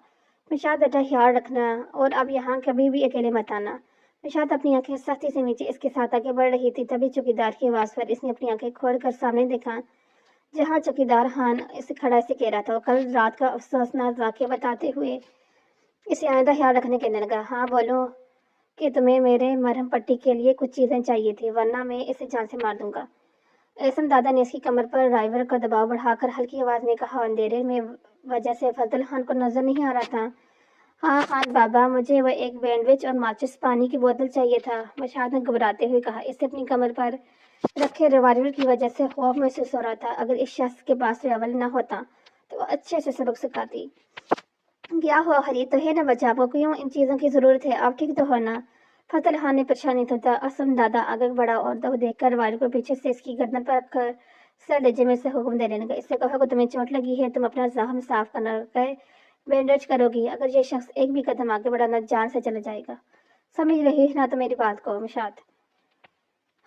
निशात बेटा ख्याल रखना और अब यहाँ कभी भी अकेले मत आना। निशात अपनी आंखें सख्ती से नीचे इसके साथ आगे बढ़ रही थी, तभी चौकीदार की आवाज पर इसने अपनी आंखें खोल कर सामने देखा, जहाँ चौकीदार खान इसे खड़ा से कह रहा था। कल रात का अफसोसनाक वाक़या बताते हुए इसे आइंदा ख्याल रखने कहने लगा। हाँ बोलो कि तुम्हें मेरे मरहम पट्टी के लिए कुछ चीजें चाहिए थी, वरना मैं इसे जान से मार दूंगा। एहसन दादा ने इसकी कमर पर ड्राइवर का दबाव बढ़ाकर हल्की आवाज में कहा। अंधेरे में वजह से फजल खान को नजर नहीं आ रहा था। हाँ खान बाबा, मुझे वह एक बैंडविच और माचिस पानी की बोतल चाहिए था, मशाद ने घबराते हुए कहा। इससे अपनी कमर पर रखे रिवाल्वर की वजह से खौफ महसूस हो रहा था। अगर इस शख्स के पास रिवाल्वर न होता तो वह अच्छे से सबक सिखाती। क्या हुआ खरीद तो है ना बच्चा, आपको क्यों इन चीज़ों की ज़रूरत है? आप ठीक तो हो ना? फतेह खान ने परेशानी होता असम दादा आगे बढ़ा और दो देखकर वारिस को पीछे से इसकी गर्दन पर रखकर सर लज्जे में से हुक्म देने लगा। इससे कहा कि तुम्हें चोट लगी है, तुम अपना जख्म साफ करना कर बैंडेज करोगी। अगर ये शख्स एक भी कदम आगे बढ़ा ना जान से चला जाएगा। समझ रही ना तो मेरी बात को? मशाद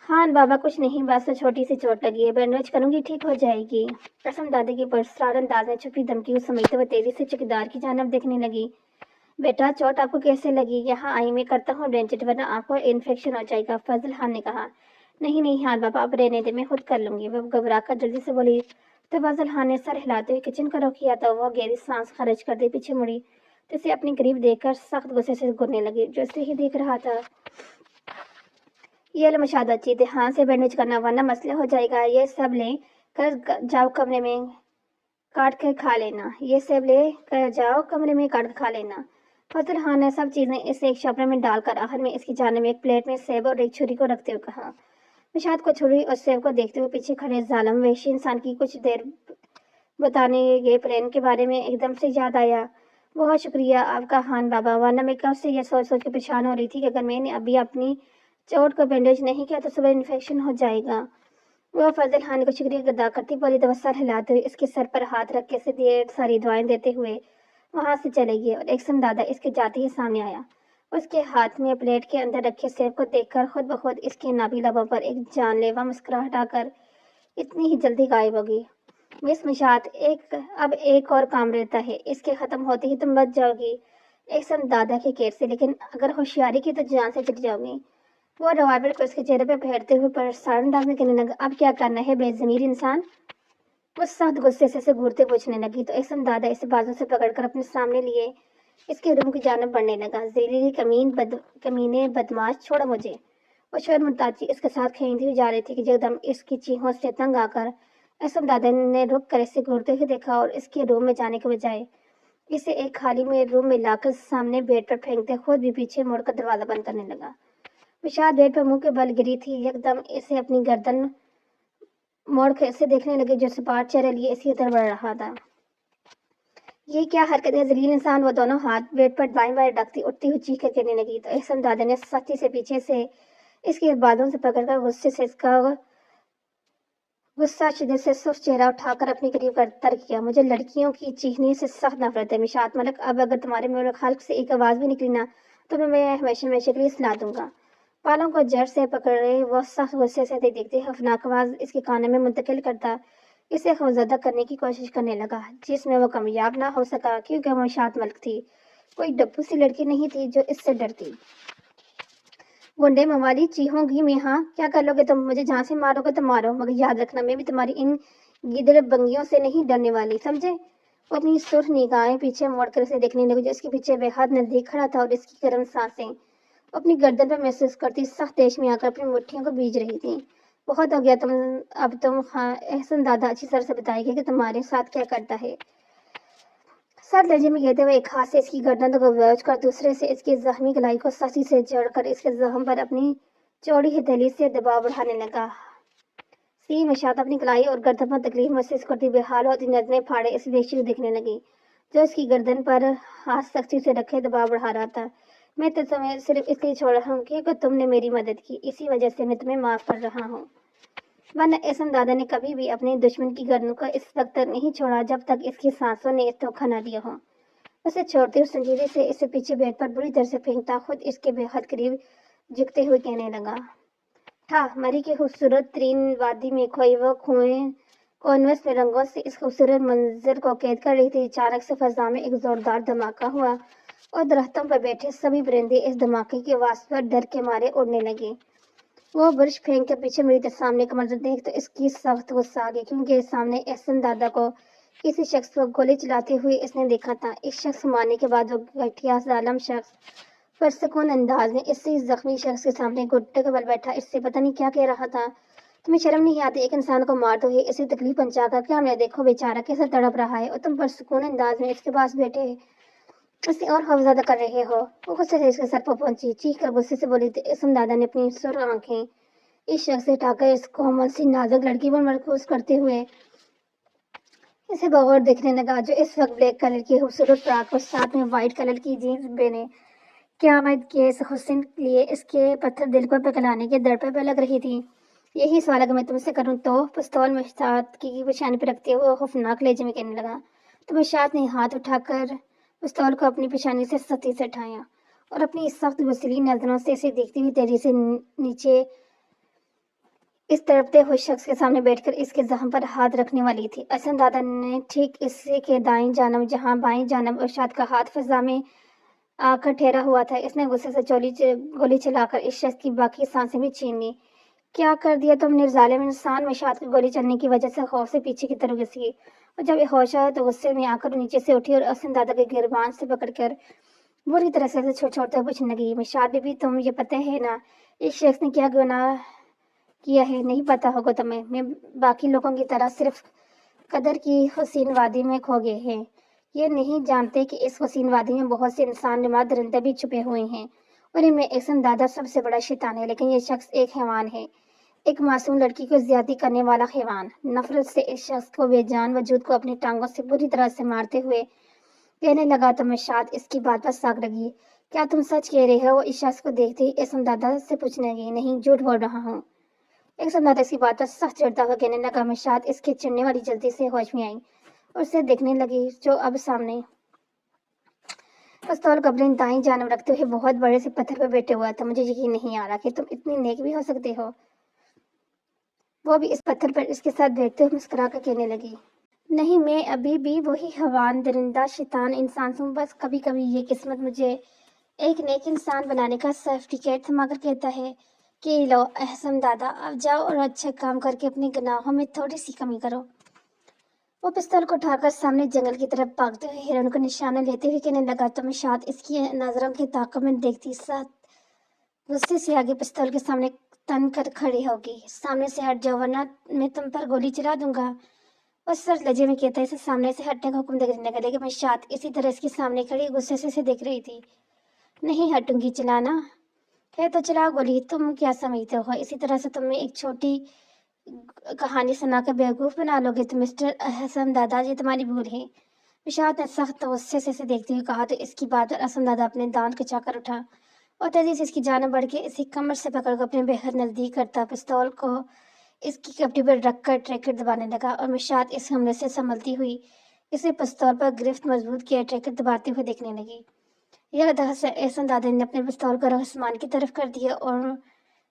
खान बाबा कुछ नहीं, बस तो छोटी सी चोट लगी है, बैंडेज करूंगी ठीक हो जाएगी। कसम दादी की पुरस्कार अंदाज में छुपी धमकी उस समझते हुए तेजी से चौकीदार की जानब देखने लगी। बेटा चोट आपको कैसे लगी? यहाँ आई मैं करता हूँ बैंडेज, वरना आपको इन्फेक्शन हो जाएगा, फजल खान ने कहा। नहीं नहीं हान बाबा, अब रहने दे, मैं खुद कर लूंगी, वह घबरा कर जल्दी से बोली। तो फजल खान ने सर हिलाते हुए किचन का रुख किया तो वह गहरी सांस खर्च कर दे पीछे मुड़ी तो इसे अपने करीब देखकर सख्त गुस्से से घूरने लगी, जो इसे ही देख रहा था। ये लो मशाद अच्छी ध्यान से बैंडेज करना, वरना मसला हो जाएगा। ये सब ले कर जाओ कमरे में। काट कर खा लेना, ये सेब ले कर जाओ कमरे में काट कर खा लेना। फजल खान ने सब चीजें इसे एक शपनर में डालकर आखिर में इसकी जाने में एक प्लेट में सेब और एक छुरी को रखते हुए कहा। निशात को छुरी और सेब को देखते हुए पीछे खड़े जालिम वहशी इंसान की कुछ देर बताने गए प्लान के बारे में एकदम से याद आया। बहुत शुक्रिया आपका खान बाबा, वरना मैं कब से ये सोच सोच के परेशान हो रही थी कि अगर मैंने अभी अपनी चोट को बैंडेज नहीं किया तो सुबह इन्फेक्शन हो जाएगा। वो फजल खान को शुक्रिया अदा करती बोली तो सर हिलाते हुए इसके सर पर हाथ रख के इसे ढेर सारी दुआएं देते हुए वहां से चले गए और एक समदादा इसके जाते ही सामने आया। उसके हाथ में प्लेट के अंदर रखे सेब को देखकर खुद ब खुद इसके नाभि लबों पर एक जानलेवा मुस्कुराहट आकर इतनी ही जल्दी गायब हो गई। मिस निशात, अब एक और काम रहता है, इसके खत्म होते ही तुम बच जाओगी एक समदादा के केस से, लेकिन अगर होशियारी की तो जान से चली जाओगी। वो रिवॉल्वर को उसके चेहरे पर फेरते हुए परेशान अंदाज में कहने लगा, अब क्या करना है बेजमीर इंसान? वो सख्त गुस्से से घूरते पूछने लगी तो एक दादा इसे बाजू से पकड़कर अपने सामने लिए इसके रूम की जानब बढ़ने लगा। जलीली कमीने बदमाश, छोड़ो मुझे। वो शोर मुताजी इसके साथ खींचती हुई जा रही थी कि एकदम इसकी चीखों से तंग आकर असम दादा ने रुक कर इसे घूरते हुए देखा और इसके रूम में जाने के बजाय इसे एक खाली में रूम में लाकर सामने बेड पर फेंकते खुद भी पीछे मुड़कर दरवाजा बंद करने लगा। विशाल बेड पर मुंह के बल गिरी थी, एकदम इसे अपनी गर्दन मोड़ कर इसे देखने लगे जो सपाट चेहरे लिए इसकी तरफ बढ़ रहा था। ये क्या हरकत है जलील इंसान? वो दोनों हाथ बेड पर बाएं बाएं रखती उठती हुई चीख कर कहने लगी तो एहसन दादा ने सख्ती से पीछे से इसके बालों से पकड़कर गुस्से से इसका गुस्सा शिद्दत से सुस्त चेहरा उठाकर अपने करीब कर किया। मुझे लड़कियों की चीखने से सख्त नफरत है मिशात मलिक, अब अगर तुम्हारे मुंह खल्क से एक आवाज भी निकली ना तो मैं हमेशा हमेशा के लिए सुना दूंगा। बालों को जड़ से पकड़े वो सख्त गुस्से से देखते खौफनाक आवाज इसके कानों में मुंतकिल करता इसे खौफजदा करने की कोशिश करने लगा, जिसमें वो कामयाब ना हो सका क्योंकि वो निशात मलिक थी, कोई डब्बू सी लड़की नहीं थी जो इससे डरती। गुंडे मवाली चीहोगी मैं, हाँ क्या कर लोगे तुम? मुझे जहाँ से मारोगे तो मारो, मगर याद रखना मैं भी तुम्हारी इन गिदड़ बंगियों से नहीं डरने वाली, समझे? वो अपनी सुर्ख निगाहें पीछे मोड़कर उसे देखने लगी जो इसके पीछे बेहद नजदीक खड़ा था और इसकी गर्म सांसें अपनी गर्दन पर महसूस करती सख्त देश में आकर अपनी मुट्ठियों को बीज रही थी। बहुत हो गया अब तुम हाँ एहसन दादा अच्छी तरह से बताएगी कि तुम्हारे साथ क्या करता है। सर लहजे में कहते हुए एक हाथ से इसकी गर्दन को दबोच कर दूसरे से इसकी जख्मी कलाई को सख्ती से जड़कर इसके जख्म पर अपनी चौड़ी हथेली से दबाव बढ़ाने लगा। सी मशात अपनी कलाई और गर्दन पर तकलीफ महसूस करती बेहाल होती नजरें फाड़े इस वेश्या को देखने लगी जो इसकी गर्दन पर हाथ सख्ती से रखे दबाव बढ़ा रहा था। मैं तो तुम्हें सिर्फ इसलिए छोड़ रहा हूँ कि तुमने मेरी मदद की, इसी वजह से मैं तुम्हें माफ कर रहा हूँ, वरना एहसन दादा ने कभी भी अपने दुश्मन की गर्दन को इस वक्त तक नहीं छोड़ा जब तक इसकी सांसों ने इस धोखा न दिया हो। उसे छोड़ते हुए संजीदे से इसे पीछे बेड पर बुरी तरह से फेंकता खुद इसके बेहद करीब झुकते हुए कहने लगा, था मरी की खूबसूरत तरीन वादी में खोई वो कुएं कॉन्वस में रंगों से इस खूबसूरत मंजर को कैद कर रही थी। अचानक से फजा में एक जोरदार धमाका हुआ और दरख्तों पर बैठे सभी परिंदे इस धमाके की आवाज पर डर के मारे उड़ने लगे। वो बुर्श फेंक के पीछे मेरी सामने का मंजर देख तो इसकी सख्त गुस्सा आ गई क्योंकि सामने एहसन दादा को किसी शख्स को गोली चलाते हुए इसने देखा था। इस शख्स मारने के बाद वो घटिया जालिम शख्स पुरसकून अंदाज में इसी जख्मी शख्स के सामने घुटने के बल बैठा इससे पता नहीं क्या कह रहा था। तुम्हें शर्म नहीं आती? एक इंसान को मार दो है इसे तकलीफ पहुंचाकर, क्या हमने देखो बेचारा कैसे तड़प रहा है और तुम पुरसकून अंदाज में इसके पास बैठे उसे और खौफजदा कर रहे हो। वो गुस्से से इसके सर पर पहुंची, चीख कर गुस्से से बोली थी। इसम दादा ने अपनी सुर आंखें इस शख्स से हटाकर इस कोमल सी नाजुक लड़की पर मरकूज करते हुए इसे बगौर देखने लगा जो इस वक्त ब्लैक कलर की खूबसूरत फ्रॉक और साथ में व्हाइट कलर की जीन्स पहने क़यामत के इस हुस्न के लिए इसके पत्थर दिल को पिघलाने के दर पर लग रही थी। यही सवाल अगर मैं तुमसे करूं तो? पिस्तौल मिशात की पेशानी पर रखते हुए खौफनाक लहजे में कहने लगा। तो मिशात ने हाथ उठाकर पिस्तौल को अपनी पेशानी से सख्ती से उठाया और अपनी इस सख्त गुस्सैली नजरों से इसे देखती हुई तेजी से नीचे इस तड़पते हुए शख्स के सामने बैठकर इसके जख्म पर हाथ रखने वाली थी। अहसन दादा ने ठीक इससे के दाएं जानब जहां बाएं जानब इरशाद का हाथ फिजा में आकर ठहरा हुआ था, इसने गुस्से से गोली चलाकर इस शख्स की बाकी सांसें भी छीन ली। क्या कर दिया तुमने जालिम इंसान? मिशात की गोली चलने की वजह से खौफ से पीछे की तरफ घिसी और जब होश आया तो गुस्से में आकर नीचे से उठी और अहसन दादा के गिरबान से पकड़कर बुरी तरह से छोड़ते पूछने लगी, मिशात बीबी तुम ये पता है ना इस शख्स ने क्या गुनाह किया है? नहीं पता होगा तुम्हें? मैं बाकी लोगों की तरह सिर्फ قدر کی حسین وادی میں کھو گئے ہیں۔ یہ نہیں جانتے کہ اس حسین وادی میں بہت سے انسان نما درندے بھی چھپے ہوئے ہیں اور ان میں احسن دادا سب سے بڑا شیطان ہے، لیکن یہ شخص ایک حیوان ہے، ایک معصوم لڑکی کو زیادتی کرنے والا حیوان۔ نفرت سے اس شخص کو بے جان وجود کو اپنی ٹانگوں سے بری طرح سے مارتے ہوئے کہنے لگا، تمشاد اس کی بات پر ساکھ لگی، کیا تم سچ کہہ رہے ہو؟ وہ اس شخص کو دیکھتے ہی احسن دادا سے پوچھنے لگی، نہیں، جھوٹ بول رہا ہوں۔ احسن دادا اس کی بات پر سخت چڑھتا ہوا کہنے لگا، تمشاد اس کے چڑھنے والی جلدی سے ہوش میں آئی اور اسے دیکھنے لگی جو اب سامنے پستول کو اپنی دائیں جانب رکھتے ہوئے بہت بڑے سے پتھر پر بیٹھے ہوا تھا۔ مجھے یقین نہیں آ رہا کہ تم اتنے نیک بھی ہو سکتے ہو۔ وہ بھی اس پتھر پر اس کے ساتھ بیٹھتے ہوئے مسکرا کر کہنے لگی، نہیں، میں ابھی بھی وہی حیوان، درندہ، شیطان انسان ہوں، بس کبھی کبھی یہ قسمت مجھے ایک نیک انسان بنانے کا سرٹیفکیٹ تھما کر کہتا ہے کہ لو احسن دادا، اب جاؤ اور اچھا کام کر کے اپنے گناہوں میں تھوڑی سی کمی کرو۔ وہ پستول کو اٹھا کر سامنے جنگل کی طرف بھاگتے ہوئے ہرن کو نشانہ لیتے ہوئے کہنے لگا، تمشاد اس کی نظروں کی طاقت میں دیکھتی ساتھ غصے سے آگے پستول کے سامنے تن کر کھڑی ہوگی، سامنے سے ہٹ جاؤ ورنہ میں تم پر گولی چلا دوں گا۔ وہ سر لہجے میں کہتا اسے سامنے سے ہٹنے کا حکم دینے لگا، لیکن تمشاد اسی طرح اس کے سامنے کھڑی غصے سے اسے دیکھ رہی تھی۔ نہیں ہٹوں گی، چلانا ہے تو چلا گولی، تم کیا سمجھتے ہو اسی طرح سے تم میں ایک چھوٹی کہانی سنا کر بیوقوف بنا لو گے؟ تو مسٹر احسن دادا، یہ تمہاری بھول ہے۔ تمشاد نے سخت غصے سے اسے دیکھتے ہوئے کہا تو اس کی بات پر احسن دادا اپنے دانت کچا کر اٹھا اور تیزی سے اس کی جانب بڑھ کے اسے کمر سے پکڑ کر اپنے بےحد نزدیک کرتا پستول کو اس کی کپٹی پر رکھ کر ٹریگر دبانے لگا اور تمشاد اس حملے سے سنبھلتی ہوئی اسے پستول پر گرفت مضبوط کیا ٹریگر دباتے ہوئے دیکھنے لگی۔ یہ دفعہ سے احسن دادا نے اپنے پستول کا رخ آسمان کی طرف کر دیا اور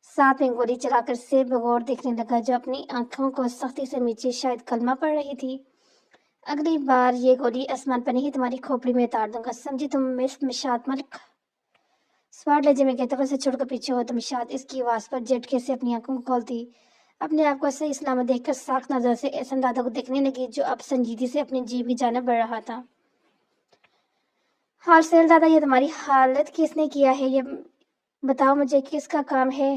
ساتھ میں گولی چلا کر اسے بغور دیکھنے لگا جو اپنی آنکھوں کو سختی سے میچے شاید کلمہ پڑھ رہی تھی۔ اگلی بار یہ گولی آسمان پر نہیں تمہاری کھوپڑی میں اتار دوں گا، سمجھی تم مس تمشاد ملک؟ سوار لہجے میں کہتا اسے چھوڑ کر پیچھے ہو۔ تمشاد اس کی آواز پر جھٹکے سے اپنی آنکھوں کو کھولتی اپنے آپ کو صحیح سلامت دیکھ کر ساکھ نظر سے احسن دادا کو دیکھنے لگی جو اب سنجیدگی سے اپنی جیب کی جانب بڑھ رہا تھا۔ ہاں سہیل دادا، یہ تمہاری حالت کس نے کیا ہے؟ یہ بتاؤ مجھے، کس کا کام ہے؟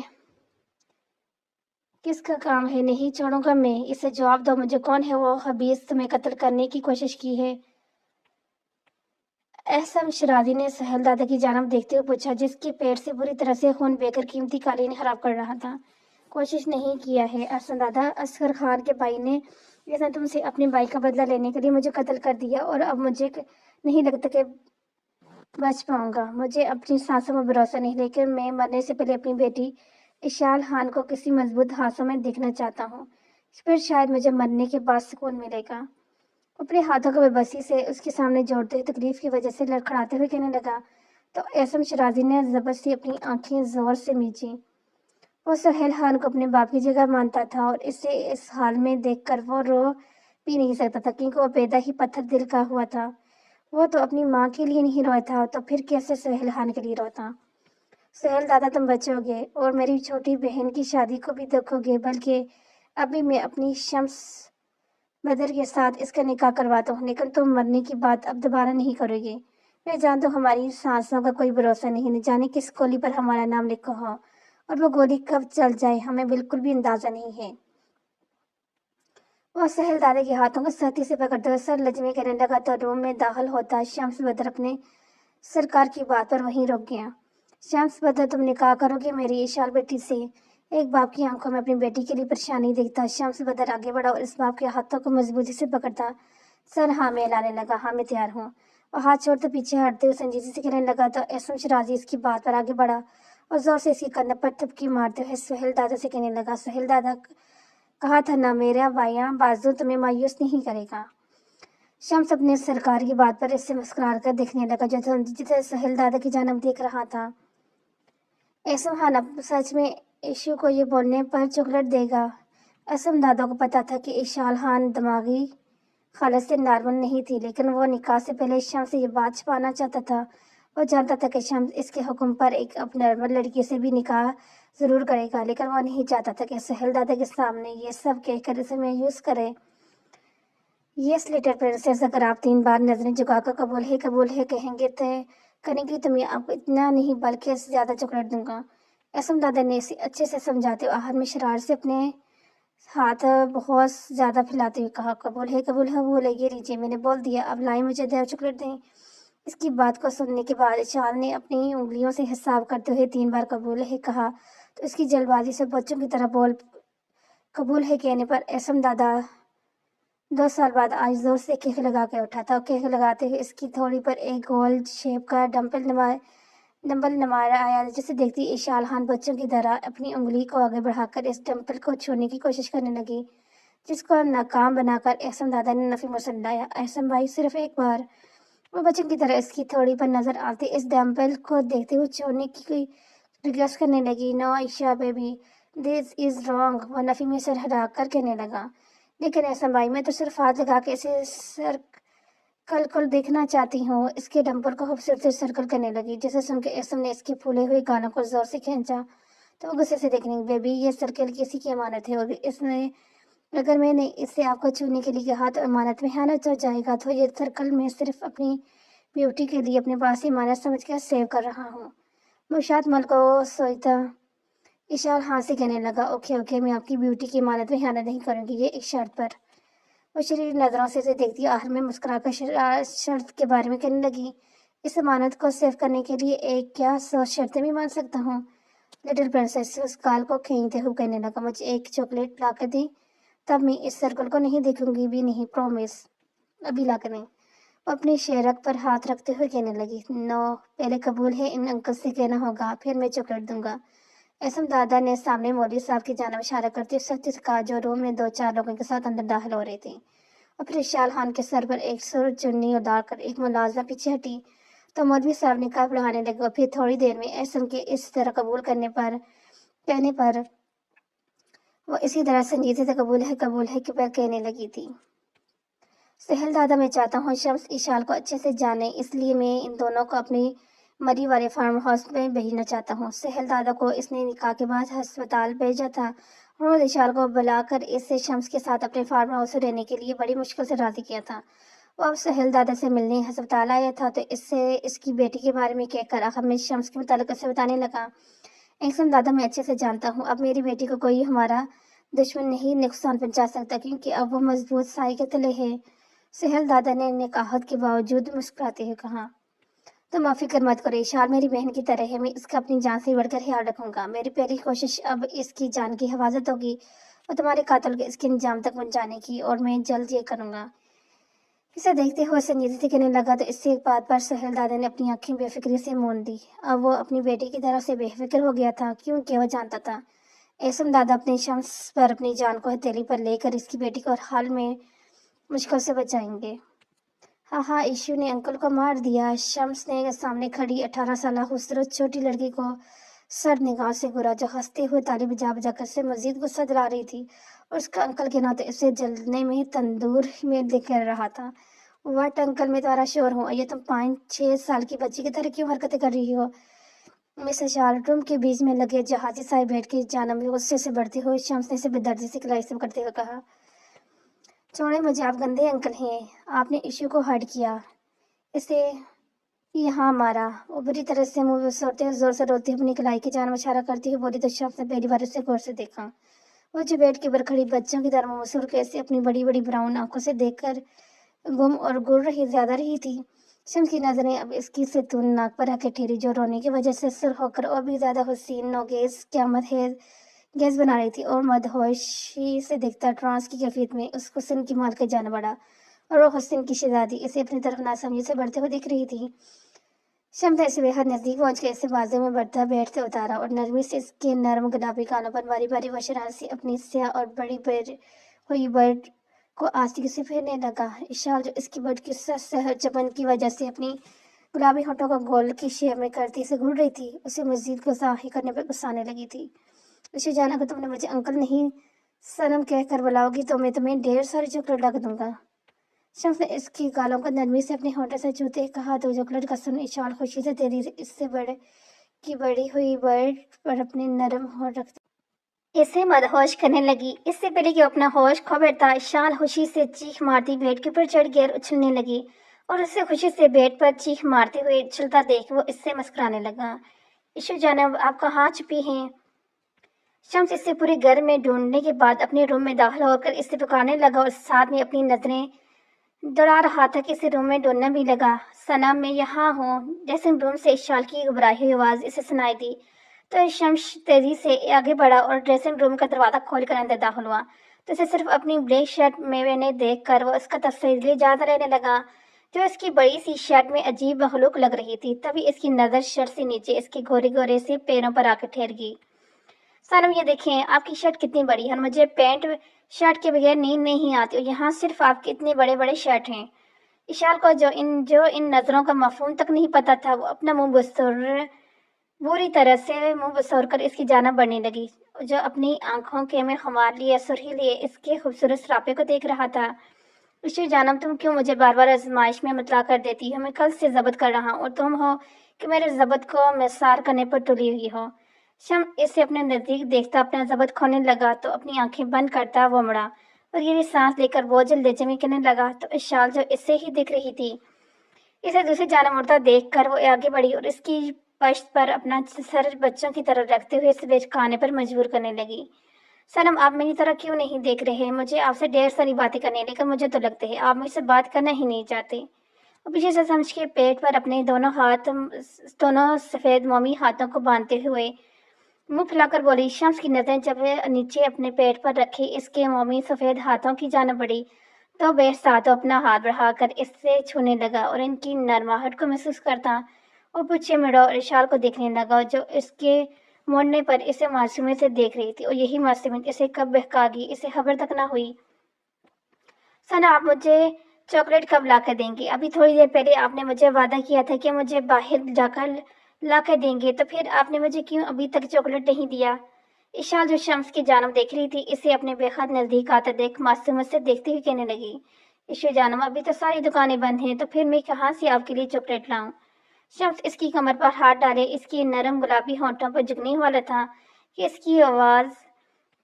کس کا کام ہے؟ نہیں چھوڑوں گا میں، اسے جواب دو، مجھے کون ہے وہ خبیث تمہیں قتل کرنے کی کوشش کی ہے؟ احسن شرازی نے سہیل دادا کی جانب دیکھتے ہوئے پوچھا جس کے پیٹ سے بری طرح سے خون بہہ کر قیمتی قالین خراب کر رہا تھا۔ کوشش نہیں کیا ہے احسن دادا، اصغر خان کے بھائی نے جیسا تم سے اپنے بھائی کا بدلہ لینے کے لیے مجھے قتل کر دیا اور اب مجھے نہیں لگتا کہ بچ پاؤں گا۔ مجھے اپنی سانسوں میں بھروسہ نہیں، لیکن میں مرنے سے پہلے اپنی بیٹی اشال خان کو کسی مضبوط ہاتھوں میں دیکھنا چاہتا ہوں، پھر شاید مجھے مرنے کے بعد سکون ملے گا۔ اپنے ہاتھوں کو بے بسی سے اس کے سامنے جوڑتے ہوئے تکلیف کی وجہ سے لڑکھڑاتے ہوئے کہنے لگا تو احسن شرازی نے زبردستی اپنی آنکھیں زور سے میچیں۔ وہ سہیل خان کو اپنے باپ کی جگہ مانتا تھا اور اسے اس حال میں دیکھ کر وہ رو بھی نہیں سکتا تھا کیونکہ وہ پیدا ہی پتھر دل کا ہوا تھا۔ وہ تو اپنی ماں کے لیے نہیں رویا تھا تو پھر کیسے سہیل خان کے لیے روتا؟ سہیل دادا، تم بچو گے اور میری چھوٹی بہن کی شادی کو بھی دیکھو گے، بلکہ ابھی میں اپنی شمس بدر کے ساتھ اس کا نکاح کرواتا ہوں، لیکن تم مرنے کی بات اب دوبارہ نہیں کرو گے۔ میں جانتا ہوں ہماری سانسوں کا کوئی بھروسہ نہیں، نہ جانے کس گولی پر ہمارا نام لکھا ہو اور وہ گولی کب چل جائے ہمیں بالکل بھی اندازہ نہیں ہے۔ وہ سہیل دادا کے ہاتھوں کو سختی سے پکڑتے ہوئے سر لہجے میں کہنے لگا تو روم میں داخل ہوتا شمس بدر اپنے سرکار کی بات پر وہیں رک گیا۔ شمس بدر، تم نکاح کرو گے میری اشال بیٹی سے؟ ایک باپ کی آنکھوں میں اپنی بیٹی کے لیے پریشانی دیکھتا شمس بدر آگے بڑھا اور اس باپ کے ہاتھوں کو مضبوطی سے پکڑتا سر ہاں میں لانے لگا، ہاں میں تیار ہوں۔ وہ ہاتھ چھوڑتے پیچھے ہٹتے ہوئے سنجیدگی سے کہنے لگا تو احسن شرازی اس کی بات پر آگے بڑھا اور زور سے اس کے کندھے پر تھپکی مارتے ہوئے سہیل دادا سے کہنے لگا، سہیل دادا، کہا تھا نا میرا بایاں بازو تمہیں مایوس نہیں کرے گا۔ شمس اپنے سرکار کی بات پر اس سے مسکرا کر دیکھنے لگا جسے سہیل دادا کی جانب دیکھ رہا تھا۔ احسن خان اب سچ میں ایشو کو یہ بولنے پر چاکلیٹ دے گا۔ احسن دادا کو پتا تھا کہ اشال خان دماغی حالت سے نارمل نہیں تھی، لیکن وہ نکاح سے پہلے شمس سے یہ بات چھپانا چاہتا تھا۔ وہ جانتا تھا کہ شمس اس کے حکم پر ایک اب نارمل لڑکی سے بھی نکاح ضرور کرے گا، لیکن وہ نہیں چاہتا تھا کہ سہیل دادا کے سامنے یہ سب کہہ کر اسے مایوس کرے۔ یس لیٹر پرنسس، اگر آپ 3 بار نظریں جھکا کر قبول ہے کہیں گے تو کریں گی تو میں آپ کو اتنا نہیں بلکہ اس سے زیادہ چاکلیٹ دوں گا۔ احسن دادا نے اسے اچھے سے سمجھاتے ہوئے آخر میں شرارت سے اپنے ہاتھ بہت زیادہ پھیلاتے ہوئے کہا، قبول ہے، وہ لے یہ لیجیے، میں نے بول دیا، اب لائیں مجھے دو چاکلیٹ دیں۔ اس کی بات کو سننے کے بعد اشال نے اپنی انگلیوں سے حساب کرتے ہوئے 3 بار قبول ہے کہا تو اس کی جلد بازی سے بچوں کی طرح بول قبول ہے کہنے پر احسن دادا 2 سال بعد آج زور سے کیک لگا کے اٹھا تھا۔ کیک لگاتے ہوئے اس کی تھوڑی پر ایک گول شیپ کا ڈمبل نمایاں آیا جسے دیکھتی اشال خان بچوں کی طرح اپنی انگلی کو آگے بڑھا کر اس ڈمبل کو چھونے کی کوشش کرنے لگی، جس کو ناکام بنا کر احسن دادا نے نفی مسلایا، احسن بھائی صرف ایک بار۔ وہ بچوں کی طرح اس کی تھوڑی پر نظر آتی اس ڈمبل کو دیکھتے ہوئے چھوڑنے کی ریکویسٹ کرنے لگی۔ نو عائشہ بیبی، دس از رانگ، وہ نفی میں سر ہلا کر کہنے لگا۔ لیکن احسن بھائی، میں تو صرف ہاتھ لگا کے اسے سرکل کو دیکھنا چاہتی ہوں۔ اس کے ڈمبل کو خوبصورتی سے سرکل کرنے لگی، جسے سن کے احسن نے اس کے پھولے ہوئے گالوں کو زور سے کھینچا تو وہ غصے سے دیکھنے لگی۔ بیبی، یہ سرکل کسی کی امانت ہے، اور اگر میں نے اسے آپ کو چھونے کے لیے کہا تو امانت میں خیانت ہو جائے گا، تو یہ سرکل میں صرف اپنی بیوٹی کے لیے اپنے پاس امانت سمجھ کر سیو کر رہا ہوں۔ مرشاد ملک کو سوچتا اشال ہاتھ سے کہنے لگا، اوکے، میں آپ کی بیوٹی کی امانت میں خیانت نہیں کروں گی، یہ ایک شرط پر۔ وہ شریر نظروں سے اسے دیکھتی آخر میں مسکرا کر شرط کے بارے میں کہنے لگی، اس امانت کو سیو کرنے کے لیے ایک کیا 100 شرطیں بھی مان سکتا ہوں۔ لٹل پرنسس اس گال کو کھینچتے ہوئے کہنے لگا، مجھے ایک چاکلیٹ لا کر دیں، تب میں اس سرکل کو نہیں دیکھوں گی بھی نہیں، پرومس، ابھی لا کر دیں۔ وہ اپنی شیرک پر ہاتھ رکھتے ہوئے کہنے لگی، نو، پہلے قبول ہے ان انکل سے کہنا ہوگا، پھر میں چاکلیٹ دوں گا۔ احسن دادا نے سامنے مولوی صاحب کی جانب اشارہ کرتے سختی سے کہا، جو روم میں 2-4 لوگوں کے ساتھ اندر داخل ہو رہے تھے۔ اور پھر اشال خان کے سر پر ایک سر چنی اتار کر ایک ملازمہ پیچھے ہٹی تو مولوی صاحب نے کاف بڑھانے لگے، اور پھر تھوڑی دیر میں احسن کے اس طرح قبول کہنے پر وہ اسی طرح سنجیدگی سے قبول ہے کہ کہنے لگی تھی۔ سہیل دادا، میں چاہتا ہوں شمس اشال کو اچھے سے جانے، اس لیے میں ان دونوں کو اپنی مری والے فارم ہاؤس میں بھیجنا چاہتا ہوں۔ سہیل دادا کو اس نے نکاح کے بعد ہسپتال بھیجا تھا، اور اشال کو بلا کر اسے شمس کے ساتھ اپنے فارم ہاؤس میں رہنے کے لیے بڑی مشکل سے راضی کیا تھا۔ وہ اب سہیل دادا سے ملنے ہسپتال آیا تھا تو اس سے اس کی بیٹی کے بارے میں کہہ کر آخر میں شمس کے متعلق اسے بتانے لگا، احسن دادا، میں اچھے سے جانتا ہوں اب میری بیٹی کو کوئی ہمارا دشمن نہیں نقصان پہنچا سکتا، کیونکہ اب وہ مضبوط سائے کے تلے ہے۔ سہیل دادا نے نقاہت کے باوجود مسکراتے ہوئے کہا، تم فکر مت کرو، اشال میری بہن کی طرح ہے، میں اس کا اپنی جان سے بڑھ کر خیال رکھوں گا۔ میری پہلی کوشش اب اس کی جان کی حفاظت ہوگی اور تمہارے قاتل کو اس کے انجام تک پہنچانے کی، اور میں جلد یہ کروں گا۔ اسے دیکھتے ہوئے سنجیدگی سے کہنے لگا تو اس سے ایک بات پر سہیل دادا نے اپنی آنکھیں بے فکری سے مون دی۔ اب وہ اپنی بیٹی کی طرف سے بے فکر ہو گیا تھا، کیونکہ وہ جانتا تھا احسن دادا اپنی شمس پر اپنی جان کو ہتھیلی پر لے کر اس کی بیٹی کو ہر حال میں مشکل سے بچائیں گے۔ ہاں، ایشو نے انکل کو مار دیا۔ شمس نے سامنے کھڑی 18 سالہ خوبصورت چھوٹی لڑکی کو سرد نگاہوں سے گھورا، جو ہنستے ہوئے تالی بجا بجا کر اسے مزید غصہ دلا رہی تھی، اور اس کا انکل کے ناطے اسے جلنے میں تندور میں دیکھ رہا تھا۔ واٹ انکل، میں تمہارا شوہر ہوں، اور یہ تم 5-6 سال کی بچی کی طرح کیوں حرکتیں کر رہی ہو؟ مس اشال روم کے بیچ میں لگے جہازی سائے بیٹھ کی جانب غصے سے بڑھتے ہوئے شمس نے اسے بے-دردی سے کلائی سے کرتے ہوئے کہا، چھوڑیں مجھے، آپ گندے انکل ہیں، آپ نے ایشو کو ہرٹ کیا، اسے یہاں مارا۔ وہ بری طرح سے منہ سوڑتے اور زور سے روتے ہوئے اپنی کلائی کی جانب اشارہ کرتے ہوئے بولی تو شمس نے پہلی بار اسے غور سے دیکھا۔ وہ جو بیڈ کے اوپر کھڑی بچوں کی طرح مسور کے اسے اپنی بڑی بڑی براؤن آنکھوں سے دیکھ کر گم اور گر زیادہ رہی تھی۔ شمس کی نظریں اب اس کی زیتون ناک پر آ کے ٹھہری، جو رونے کی وجہ سے سرخ ہو کر اور بھی زیادہ حسین نوگیز قیامت گیز بنا رہی تھی، اور مدہوشی سے دیکھتا ٹرانس کی کیفیت میں اس حسن کی مالکہ جان بڑھا، اور وہ حسن کی شہزادی اسے اپنی طرف ناسمجھی سے بڑھتے ہوئے دیکھ رہی تھی۔ شمس نے اسے بے حد نزدیک پہنچ کے اسے بازو میں بڑھتا بیڈ سے اتارا، اور نرمی سے اس کے نرم گلابی کانوں پر باری باری وہ شرارت سے اپنی سیاہ اور بڑی ہوئی برڈ کو آستین سے پھیرنے لگا۔ اشال، جو اس کی برڈ کی سحر چپن کی وجہ سے اپنی گلابی ہونٹوں کو گول کی شیپ میں کرتی سے گھڑ رہی تھی، اسے مزید گستاخی کرنے پر غصہ آنے لگی تھی۔ اسے جانا کہ تم نے مجھے انکل نہیں سنم کہہ کر بلاؤ گی تو میں تمہیں ڈھیر ساری چاکلیٹ لا کے دوں گا۔ شمس نے اس کی گالوں کو نرمی سے اپنے ہونٹوں سے چھوتے کہا تو چاکلیٹ کا سن اشال خوشی سے تیزی سے اس سے بڑی ہوئی برڈ پر اپنے نرم ہونٹ رکھتے اسے مدہوش کرنے لگی۔ اس سے پہلے کہ وہ اپنا ہوش کھو بیٹھتا، اشال خوشی سے چیخ مارتی بیڈ کے اوپر چڑھ گئی اور اچھلنے لگی، اور اسے خوشی سے بیڈ پر چیخ مارتے ہوئے اچھلتا دیکھ وہ اس سے مسکرانے لگا۔ ایشو جانب، آپ کہاں چھپی ہیں؟ शम्स इससे पूरे घर में ढूंढने के बाद अपने रूम में दाखिल होकर इससे पुकारने लगा और साथ में अपनी नजरें दौड़ा रहा था कि इसे रूम में ढूंढने भी लगा। सनम, मैं यहाँ हूँ। ड्रेसिंग रूम से इशाल की घबराई हुई आवाज़ इसे सुनाई दी तो शम्स तेजी से आगे बढ़ा और ड्रेसिंग रूम का दरवाज़ा खोलकर अंदर दाखिल हुआ। तो इसे सिर्फ अपनी ब्लैक शर्ट में मैंने देख कर वो उसका तस्वीर ज्यादा रहने लगा, जो इसकी बड़ी सी शर्ट में अजीब मखलूक लग रही थी। तभी इसकी नज़र शर्ट से नीचे इसके गोरे गोरे से पैरों पर आकर ठहर गई। सनम, ये देखें आपकी शर्ट कितनी बड़ी है। मुझे पैंट शर्ट के बगैर नींद नहीं आती और यहाँ सिर्फ आपके इतने बड़े बड़े शर्ट हैं। इशाल को जो इन नज़रों का मफहूम तक नहीं पता था, वो अपना मुंह बुरी तरह से मुंह बसोर कर इसकी जानिब बढ़ने लगी, जो अपनी आंखों के में खुमार लिए सुर्खी लिए इसके खूबसूरत सरापे को देख रहा था। इसे जानम, तुम क्यों मुझे बार बार आजमाइश में मुतला कर देती हो? मैं कल से जब्त कर रहा हूँ और तुम हो कि मेरे जब्त को मैसार करने पर तुली हुई हो। शम इसे अपने नजदीक देखता अपना जब्त खोने लगा तो अपनी आंखें बंद करता वो मुड़ा और ये सांस लेकर बोझल जमी करने लगा। तो इशाल जो इससे ही दिख रही थी, इसे दूसरी जानब मुड़ता देख कर वो आगे बढ़ी और इसकी पश्त पर अपना सर बच्चों की तरह रखते हुए इसे बेचकाने पर मजबूर करने लगी। सनम, आप मेरी तरह क्यों नहीं देख रहे? मुझे आपसे ढेर सारी बातें करनी, लेकिन मुझे तो लगता है आप मुझसे बात करना ही नहीं चाहते। और पीछे से समझ के पेट पर अपने दोनों सफ़ेद मोमी हाथों को बांधते हुए मुंह फैलाकर बोली। शम्स की नज़रें जब नीचे अपने पेट पर रखी इसके मोमी सफ़ेद हाथों की जान बढ़ी तो बेसातो अपना हाथ बढ़ाकर इससे छूने लगा और इनकी नरमाहट को महसूस करता और पीछे मुड़ा और इशाल को देखने लगा, जो इसके मुड़ने पर इसे मासूमियत से देख रही थी। और यही मासूमियत इसे कब बहका गई इसे खबर तक ना हुई। सना, आप मुझे चॉकलेट कब ला कर देंगे? अभी थोड़ी देर पहले आपने मुझे वादा किया था कि मुझे बाहर जाकर ला कर देंगे, तो फिर आपने मुझे क्यों अभी तक चॉकलेट नहीं दिया? इशाल जो शम्स की जानब देख रही थी, इसे अपने बेहद नजदीक आता देख मासूमियत से देखती हुई कहने लगी, ईशा जानम, अभी तो सारी दुकानें बंद हैं, तो फिर मैं कहाँ से आपके लिए चॉकलेट लाऊं? शम्स इसकी कमर पर हाथ डाले इसकी नरम गुलाबी होंठों पर झुकने वाला था कि इसकी आवाज़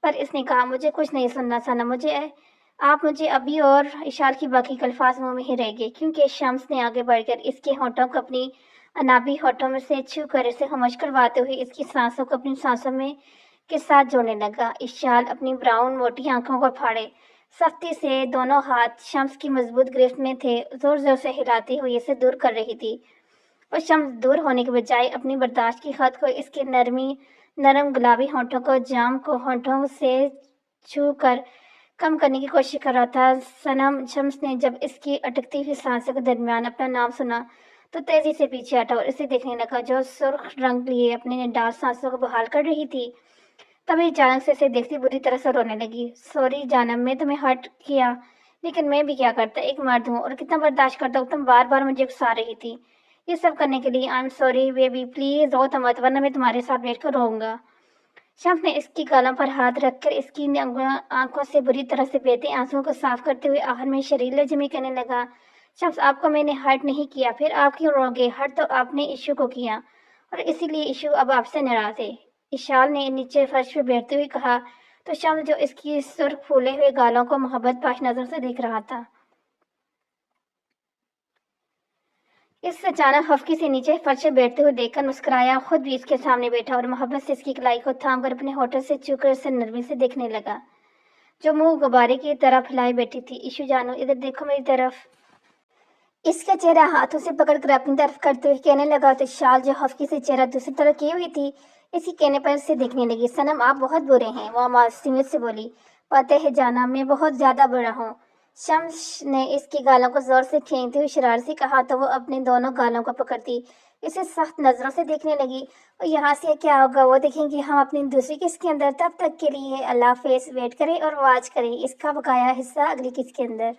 पर इसने कहा, मुझे कुछ नहीं सुनना सना, मुझे अभी। और इशाल की बाकी अल्फाज मुंह में ही रह गए, क्योंकि शम्स ने आगे बढ़कर इसके होंठों को अपनी अनाबी होंठों में से छू कर इसे खामोश करवाते हुए इसकी सांसों को अपनी सांसों में के साथ जोड़ने लगा। इशाल अपनी ब्राउन मोटी आंखों को फाड़े सख्ती से दोनों हाथ शम्स की मजबूत गिरफ्त में थे, जोर जोर से हिलाती हुई इसे दूर कर रही थी। और शम्स दूर होने के बजाय अपनी बर्दाश्त की हद को इसके नरम गुलाबी होंठों को जाम को होंठों से छू कर कम करने की कोशिश कर रहा था। सनम, शम्स ने जब इसकी अटकती हुई सांसों के दरमियान अपना नाम सुना तो तेजी से पीछे हटा और इसे देखने लगा, जो सुर्ख रंग लिए अपने डार्क सांसों को बहाल कर रही थी। तभी अचानक से इसे देखती बुरी तरह से रोने लगी। सॉरी जानम, मैं तुम्हें हर्ट किया, लेकिन मैं भी क्या करता, एक मर्द हूँ और कितना बर्दाश्त करता हूँ। तुम बार बार मुझे उकसा रही थी ये सब करने के लिए। I am sorry baby, please रो तो मत, वरना मैं तुम्हारे साथ बैठ कर रोऊंगा। शम्स ने इसकी गालों पर हाथ रखकर इसकी आंखों से बुरी तरह से बहते आंसुओं को साफ करते हुए आखिर में शरीर जमी कहने लगा, शम्स, आपको मैंने हर्ट नहीं किया, फिर आप क्यों रोगे? हर्ट तो आपने इशू को किया और इसीलिए इशू अब आपसे नाराज है। इशाल ने नीचे फर्श पर बैठते हुए कहा तो शम्स, जो इसकी सुर्ख फूले हुए गालों को मोहब्बत पाश नजर से देख रहा था, इस अचानक हफ्की से नीचे फर्श पर बैठते हुए देखकर मुस्कुराया। खुद भी इसके सामने बैठा और मोहब्बत से इसकी कलाई को थाम कर अपने होठों से छूकर उसे नरमी से देखने लगा, जो मुंह गुब्बारे की तरह फैलाई बैठी थी। इशू जानू, इधर देखो मेरी तरफ। इसका चेहरा हाथों से पकड़कर अपनी तरफ करते हुए कहने लगा तो शाल, जो हफ्की से चेहरा दूसरी तरफ की हुई थी, इसी कहने पर से देखने लगी। सनम, आप बहुत बुरे हैं, वो मासूमियत से बोली। पता है जाना, मैं बहुत ज्यादा बुरा हूँ। शम्स ने इसकी गालों को जोर से खींचते हुए शरारत से कहा तो वो अपने दोनों गालों को पकड़ती इसे सख्त नजरों से देखने लगी। और यहाँ से क्या होगा वो देखेंगे हम अपनी दूसरी किस्त के अंदर। तब तक के लिए अल्लाह हाफिज़। वेट करें और वाच करें इसका बकाया हिस्सा अगली किस्त के अंदर।